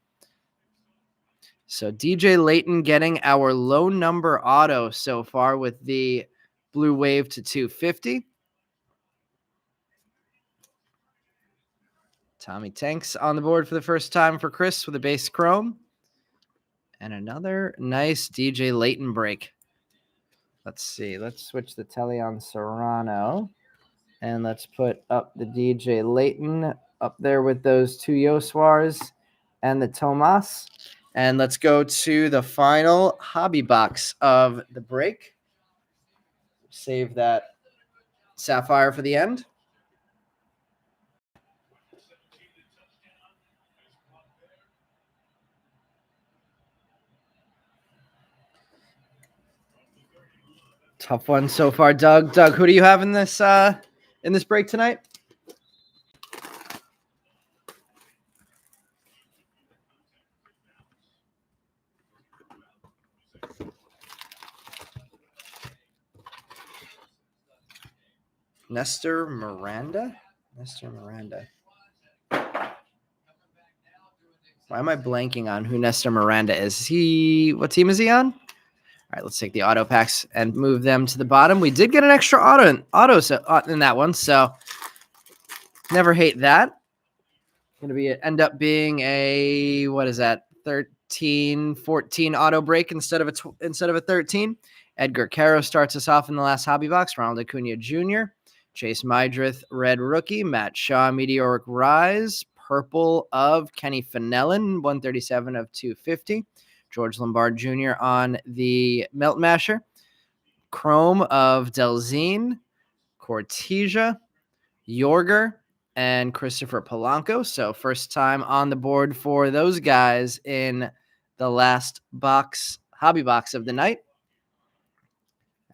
So DJ Layton getting our low number auto so far with the blue wave to 250. Tommy Tanks on the board for the first time for Chris with a base chrome. And another nice DJ Layton break. Let's see. Let's switch the telly on Serrano. And let's put up the DJ Layton up there with those two Yoswars and the Tomas. And let's go to the final hobby box of the break. Save that Sapphire for the end. Tough one so far, Doug. Doug, who do you have in this break tonight? Nestor Miranda? Nestor Miranda. Why am I blanking on who Nestor Miranda is? What team is he on? All right, let's take the auto packs and move them to the bottom. We did get an extra auto in that one, so never hate that. Going to end up being a, what is that, 13, 14 auto break instead of a 13. Edgar Caro starts us off in the last hobby box. Ronald Acuna Jr., Chase Mydrith, red rookie. Matt Shaw, meteoric rise. Purple of Kenny Fenelon, 137 of 250. George Lombard Jr. on the Melt Masher. Chrome of Delzine, Cortesia, Yorger, and Christopher Polanco. So first time on the board for those guys in the last hobby box of the night.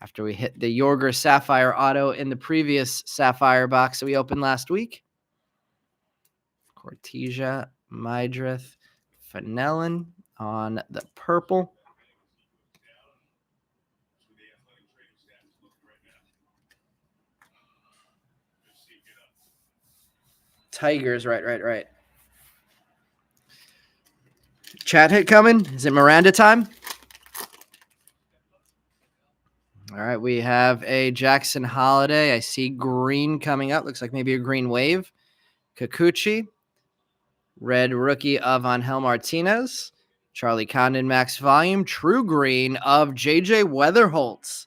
After we hit the Yorger Sapphire auto in the previous Sapphire box that we opened last week. Cortesia, Mydrith, Fenelon on the purple. Tigers, right. Chat hit coming. Is it Miranda time? All right, we have a Jackson Holiday. I see green coming up. Looks like maybe a green wave. Kikuchi. Red rookie of Angel Martinez. Charlie Condon max volume. True green of JJ Weatherholtz.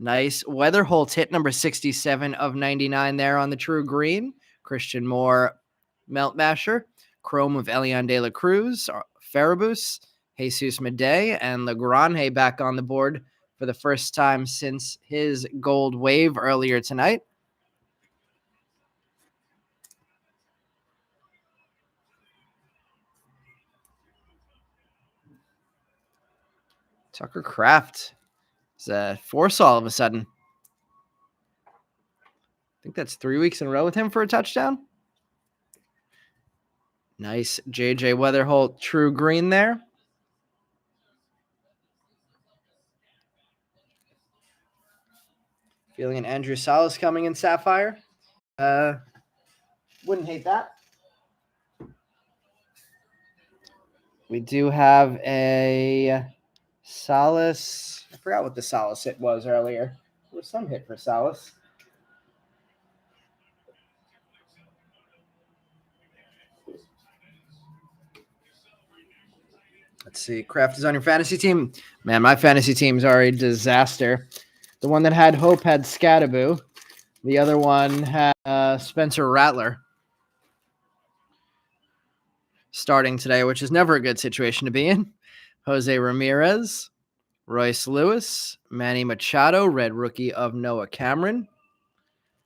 Nice. Weatherholtz hit number 67 of 99 there on the true green. Christian Moore Melt Masher. Chrome of Elian De La Cruz. Farabus. Jesus Medei. And Legrande back on the board for the first time since his gold wave earlier tonight. Tucker Kraft is a force all of a sudden. I think that's 3 weeks in a row with him for a touchdown. Nice JJ Weatherholt true green there. Feeling an Andrew Salas coming in Sapphire. Wouldn't hate that. We do have a Salas. I forgot what the Salas hit was earlier. There was some hit for Salas. Let's see. Kraft is on your fantasy team. Man, my fantasy teams are a disaster. The one that had Hope had Scadaboo. The other one had Spencer Rattler starting today, which is never a good situation to be in. Jose Ramirez, Royce Lewis, Manny Machado, red rookie of Noah Cameron.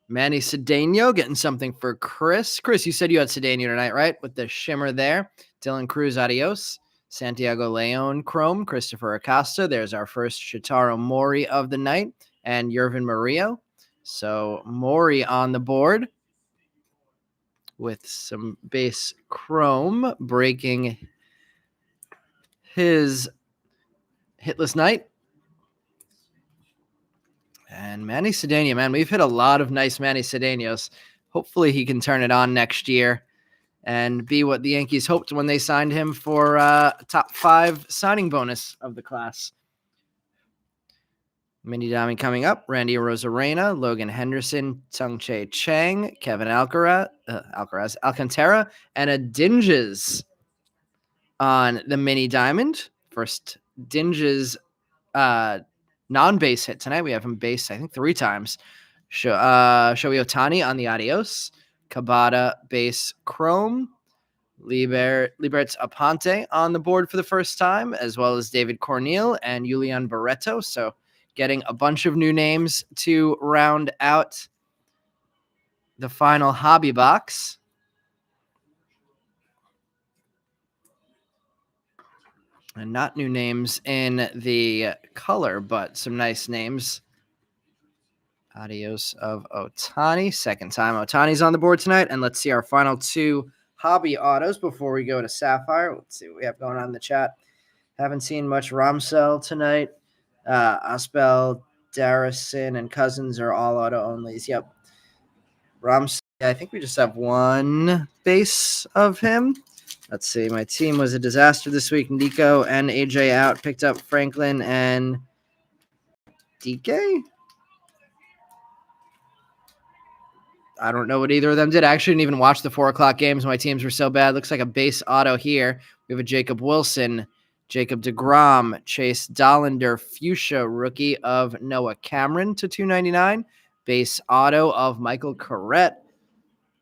Manny Cedeno getting something for Chris. Chris, you said you had Cedeno tonight, right? With the shimmer there. Dylan Cruz, adios. Santiago Leon, Chrome. Christopher Acosta. There's our first Shitaro Mori of the night. And Yervin Murillo. So Mori on the board with some base Chrome breaking his hitless night. And Manny Cedeno, man, we've hit a lot of nice Manny Cedenos. Hopefully he can turn it on next year and be what the Yankees hoped when they signed him for top 5 signing bonus of the class. Mini Diamond coming up. Randy Rosarena, Logan Henderson, Tsung-Che Chang, Kevin Alcantara, and a Dinges on the Mini Diamond. First Dinges non-base hit tonight. We have him base, I think, 3 times. Shohei Ohtani on the Adios. Kabata base Chrome. Libertz Aponte on the board for the first time, as well as David Corneal and Julian Barreto. So getting a bunch of new names to round out the final hobby box. And not new names in the color, but some nice names. Adios of Ohtani. Second time Ohtani's on the board tonight. And let's see our final 2 hobby autos before we go to Sapphire. Let's see what we have going on in the chat. Haven't seen much Ramsell tonight. Aspel, Darrison, and Cousins are all auto onlys. Yep. Ramsell, I think we just have 1 base of him. Let's see. My team was a disaster this week. Nico and AJ out. Picked up Franklin and DK. I don't know what either of them did. I actually didn't even watch the 4 o'clock games. My teams were so bad. Looks like a base auto here. We have a Jacob Wilson, Jacob DeGrom, Chase Dollander, Fuchsia rookie of Noah Cameron to 299. Base auto of Michael Corrett.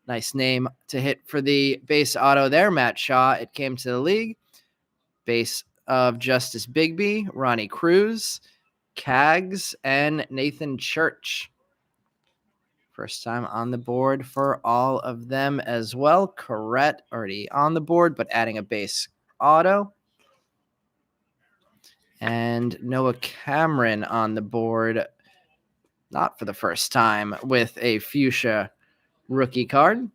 Nice name to hit for the base auto there, Matt Shaw. It came to the league. Base of Justice Bigby, Ronnie Cruz, Cags, and Nathan Church. First time on the board for all of them as well. Corrett already on the board, but adding a base auto. And Noah Cameron on the board, not for the first time, with a Fuchsia rookie card.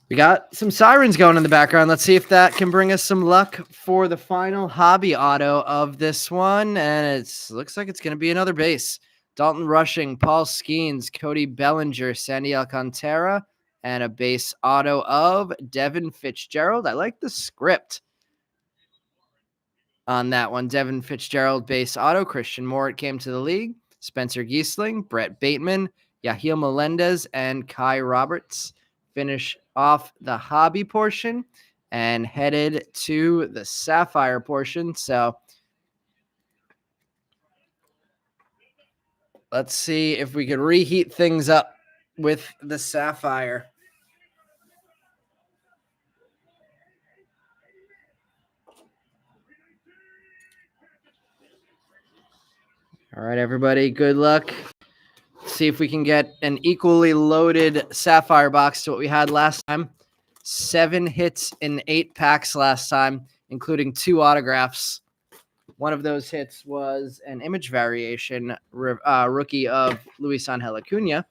We got some sirens going in the background. Let's see if that can bring us some luck for the final hobby auto of this one. And it looks like it's going to be another base. Dalton Rushing, Paul Skeens, Cody Bellinger, Sandy Alcantara, and a base auto of Devin Fitzgerald. I like the script on that one. Devin Fitzgerald, base auto. Christian Moore came to the league. Spencer Giesling, Brett Bateman, Yahil Melendez, and Kai Roberts finish off the hobby portion and headed to the Sapphire portion. So let's see if we could reheat things up with the Sapphire. All right, everybody, good luck. See if we can get an equally loaded Sapphire box to what we had last time. 7 hits in 8 packs last time, including 2 autographs. One of those hits was an image variation rookie of Luis Angel Acuna.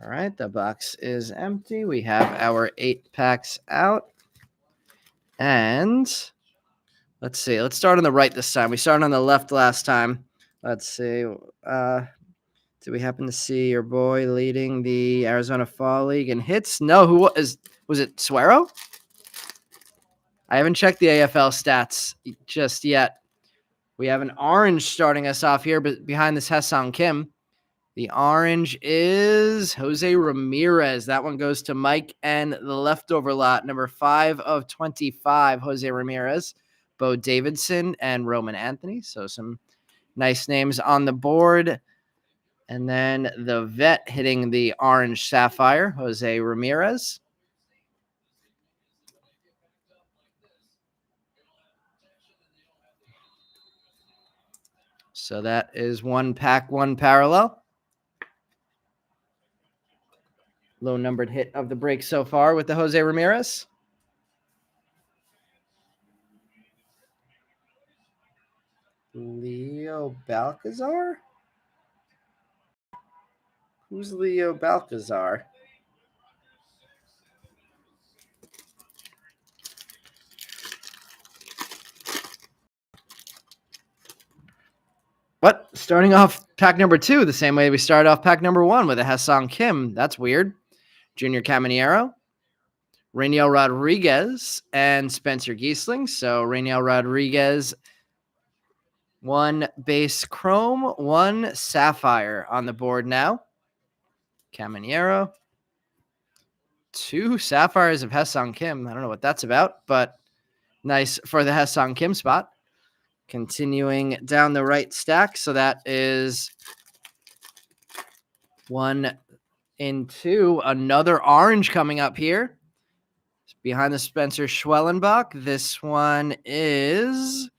All right, the box is empty. We have our 8 packs out. And let's see. Let's start on the right this time. We started on the left last time. Let's see. Do we happen to see your boy leading the Arizona Fall League in hits? No. Was it Suero? I haven't checked the AFL stats just yet. We have an orange starting us off here, but behind this Hesong Kim. The orange is Jose Ramirez. That one goes to Mike and the leftover lot, number 5 of 25, Jose Ramirez, Bo Davidson, and Roman Anthony. So some nice names on the board. And then the vet hitting the orange Sapphire, Jose Ramirez. So that is 1 pack, 1 parallel. Low numbered hit of the break so far with the Jose Ramirez. Leo Balcazar? Who's Leo Balcazar? What? Starting off pack number 2 the same way we started off pack number 1 with a Hesong Kim. That's weird. Junior Caminero, Rainiel Rodriguez, and Spencer Giesling. So Rainiel Rodriguez, 1 base chrome, 1 sapphire on the board now. Caminero, 2 sapphires of Hesong Kim. I don't know what that's about, but nice for the Hesong Kim spot. Continuing down the right stack. So that is 1 and 2. Another orange coming up here. Behind the Spencer Schwellenbach. This one is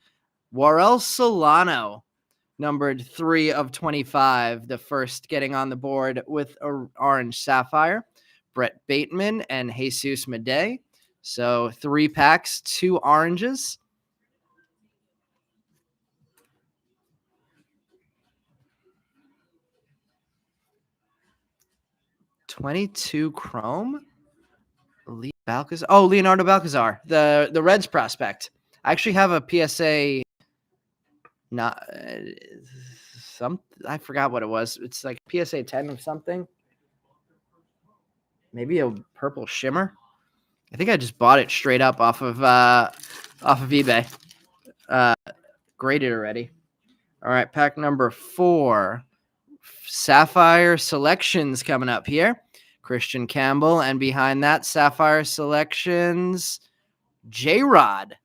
Warel Solano, numbered 3 of 25, the first getting on the board with an orange Sapphire. Brett Bateman and Jesus Madej. So 3 packs, 2 oranges. $22 chrome. Leonardo Balcazar, the Reds prospect. I actually have a PSA. Not I forgot what it was. It's like PSA 10 of something. Maybe a purple shimmer. I think I just bought it straight up off of eBay. Graded already. All right, pack number 4. Sapphire Selections coming up here. Christian Campbell, and behind that, Sapphire Selections, J-Rod.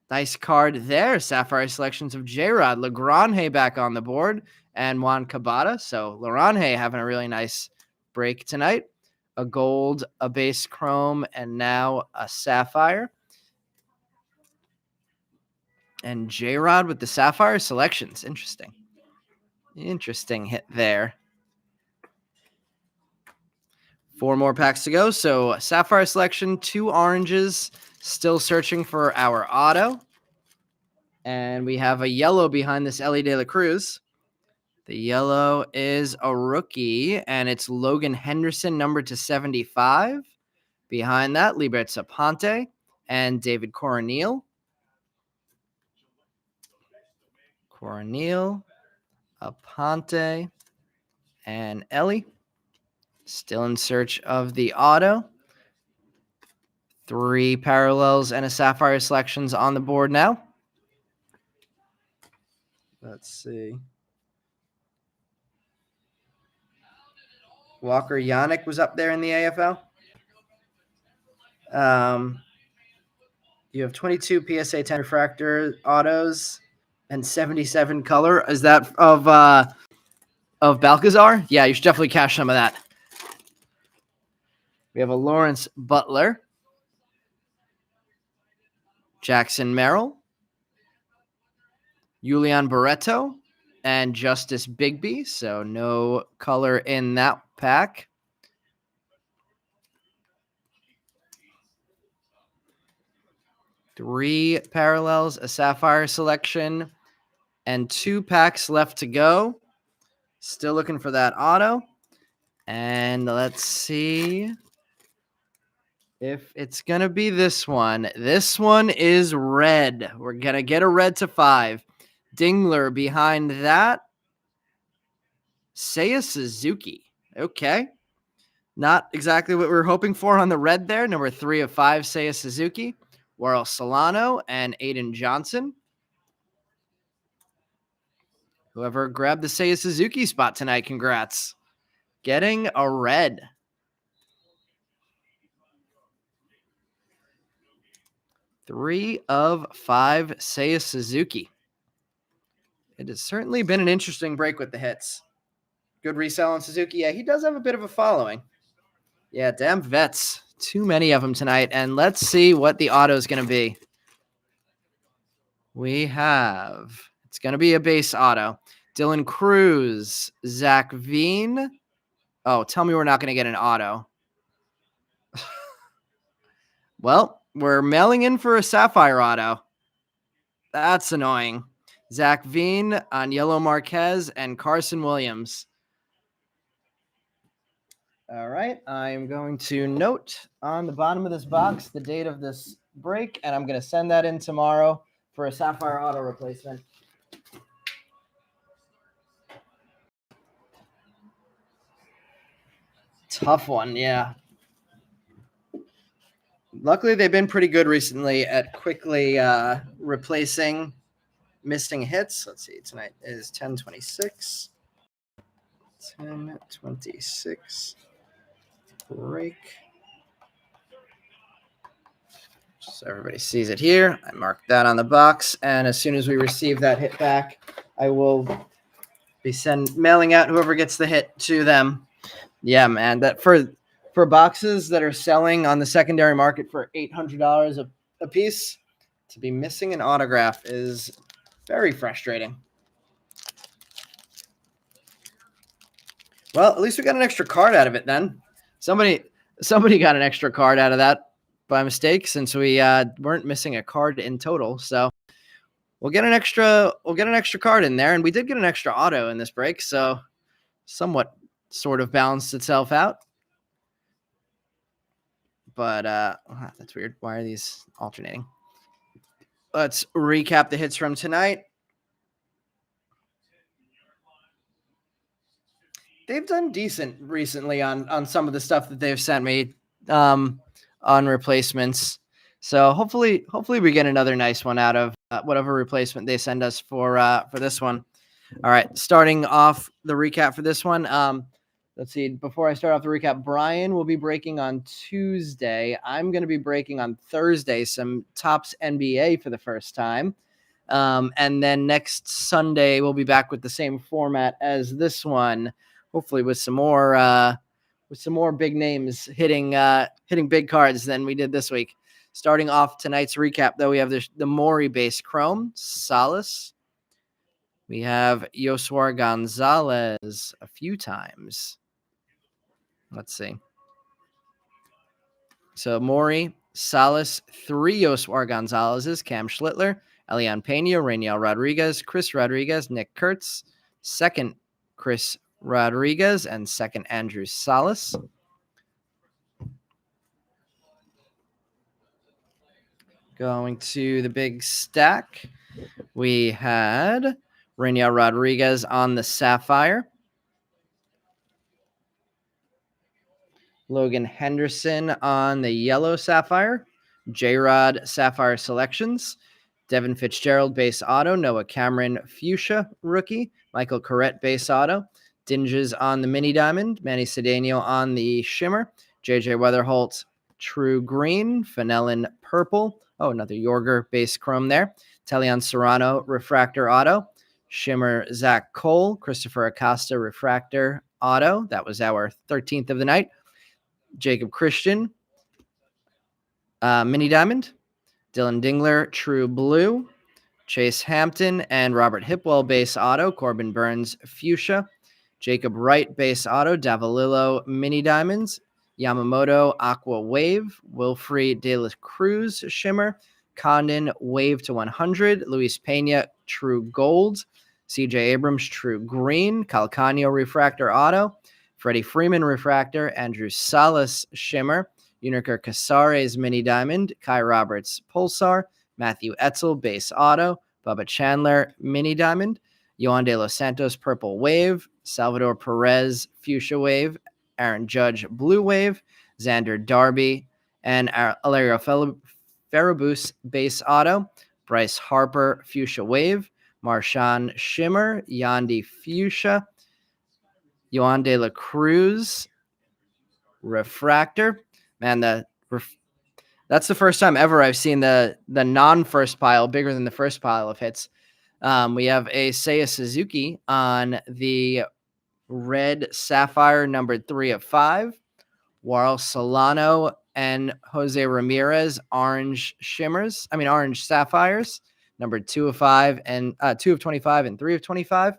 Nice card there. Sapphire Selections of J-Rod. Lagrange back on the board, and Juan Cabada. So Lagrange having a really nice break tonight. A gold, a base chrome, and now a Sapphire. And J-Rod with the Sapphire Selections. Interesting hit there. 4 more packs to go. So Sapphire Selection, 2 oranges. Still searching for our auto. And we have a yellow behind this Ellie De La Cruz. The yellow is a rookie, and it's Logan Henderson, numbered to 75. Behind that, Libertz Aponte and David Coronil. Aponte, and Ellie. Still in search of the auto. 3 parallels and a Sapphire Selections on the board now. Let's see. Walker Yannick was up there in the AFL. You have 22 PSA 10 refractor autos and 77 color. Is that of Balcazar? Yeah, you should definitely cash some of that. We have a Lawrence Butler, Jackson Merrill, Julian Barreto, and Justice Bigby. So no color in that pack. Three parallels, a Sapphire Selection, and 2 packs left to go. Still looking for that auto. And let's see if it's going to be this one. This one is red. We're going to get a red to 5. Dingler behind that. Seiya Suzuki. Okay. Not exactly what we were hoping for on the red there. Number 3 of 5, Seiya Suzuki. Warel Solano and Aiden Johnson. Whoever grabbed the Seiya Suzuki spot tonight, congrats. Getting a red. Three of 5, Seiya Suzuki. It has certainly been an interesting break with the hits. Good resell on Suzuki. Yeah, he does have a bit of a following. Yeah, damn vets. Too many of them tonight. And let's see what the auto is going to be. We have, it's going to be a base auto. Dylan Cruz, Zach Veen. Oh, tell me we're not going to get an auto. Well, we're mailing in for a Sapphire auto. That's annoying. Zach Veen on Yellow Marquez and Carson Williams. All right, I'm going to note on the bottom of this box the date of this break, and I'm going to send that in tomorrow for a Sapphire auto replacement. Tough one, yeah. Luckily, they've been pretty good recently at quickly replacing missing hits. Let's see, tonight is 10/26. 10/26. Break. So everybody sees it here. I marked that on the box, and as soon as we receive that hit back, I will be mailing out whoever gets the hit to them. Yeah, man, that for boxes that are selling on the secondary market for $800 a piece, To be missing an autograph is very frustrating. Well, at least we got an extra card out of it then. Somebody got an extra card out of that by mistake, since we weren't missing a card in total. So we'll get an extra card in there, and we did get an extra auto in this break, so somewhat sort of balanced itself out. But that's weird. Why are these alternating? Let's recap the hits from tonight. They've done decent recently on some of the stuff that they've sent me on replacements. So hopefully we get another nice one out of whatever replacement they send us for this one. All right, starting off the recap for this one. Let's see. Before I start off the recap, Brian will be breaking on Tuesday. I'm going to be breaking on Thursday some Topps NBA for the first time. And then next Sunday, we'll be back with the same format as this one, hopefully with some more big names hitting big cards than we did this week. Starting off tonight's recap, though, we have the Maury base chrome, Salas. We have Yoswar Gonzalez a few times. Let's see. So Maury, Salas, 3 Yoswar Gonzalez's, Cam Schlittler, Elian Pena, Rainiel Rodriguez, Chris Rodriguez, Nick Kurtz, 2nd Chris Rodriguez, and 2nd Andrew Salas. Going to the big stack, we had Rainiel Rodriguez on the Sapphire, Logan Henderson on the yellow Sapphire, J-Rod Sapphire Selections, Devin Fitzgerald base auto, Noah Cameron Fuchsia rookie, Michael Corrett base auto, Dinges on the mini diamond, Manny Cedeno on the shimmer, JJ Weatherholt true green, Fenelon purple, another Yorger base chrome there, Telion Serrano refractor auto, shimmer Zach Cole, Christopher Acosta refractor auto. That was our 13th of the night. Jacob Christian mini diamond, Dylan Dingler true blue, Chase Hampton and Robert Hipwell base auto, Corbin Burns fuchsia, Jacob Wright base auto, Davalillo mini diamonds, Yamamoto aqua wave, Wilfrey De La Cruz shimmer, Condon wave to 100, Luis Pena true gold, CJ Abrams true green, Calcano refractor auto, Freddie Freeman refractor, Andrew Salas shimmer, Uniker Casares mini diamond, Kai Roberts pulsar, Matthew Etzel base auto, Bubba Chandler mini diamond, Yohan De Los Santos purple wave, Salvador Perez fuchsia wave, Aaron Judge blue wave, Xander Darby and Alario Farabus base auto, Bryce Harper fuchsia wave, Marshawn shimmer, Yandy fuchsia, Yohan De La Cruz refractor. Man, that's the first time ever I've seen the non-first pile bigger than the first pile of hits. We have a Seiya Suzuki on the red Sapphire, numbered 3 of 5. Warl Solano and Jose Ramirez, orange sapphires, numbered 2 of 5 and 2 of 25 and 3 of 25.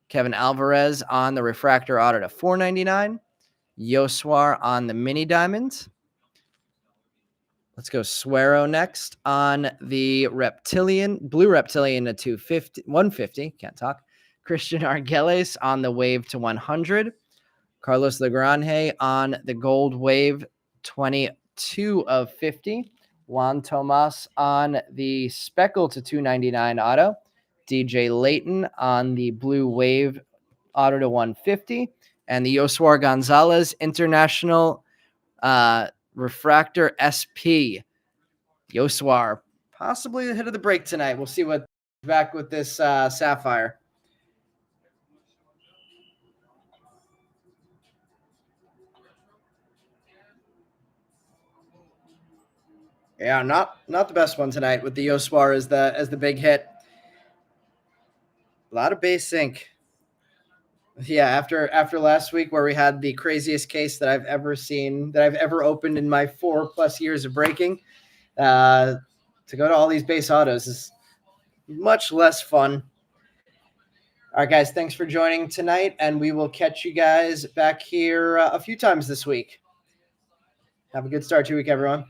Kevin Alvarez on the refractor auto to 499. Yoswar on the mini diamond. Let's go Suero next on the blue reptilian to 150. Can't talk. Christian Argeles on the wave to 100. Carlos Legranje on the gold wave, 22 of 50. Juan Tomas on the speckle to 299 auto. DJ Layton on the blue wave auto to 150. And the Yoswar Gonzalez International refractor SP. Yoswar, possibly the hit of the break tonight. We'll see what's back with this Sapphire. Yeah, not the best one tonight with the Yoswar as the big hit. A lot of base sync. Yeah, after last week where we had the craziest case that I've ever seen, that I've ever opened in my 4+ years of breaking. to go to all these base autos is much less fun. All right, guys, thanks for joining tonight, and we will catch you guys back here a few times this week. Have a good start to your week, everyone.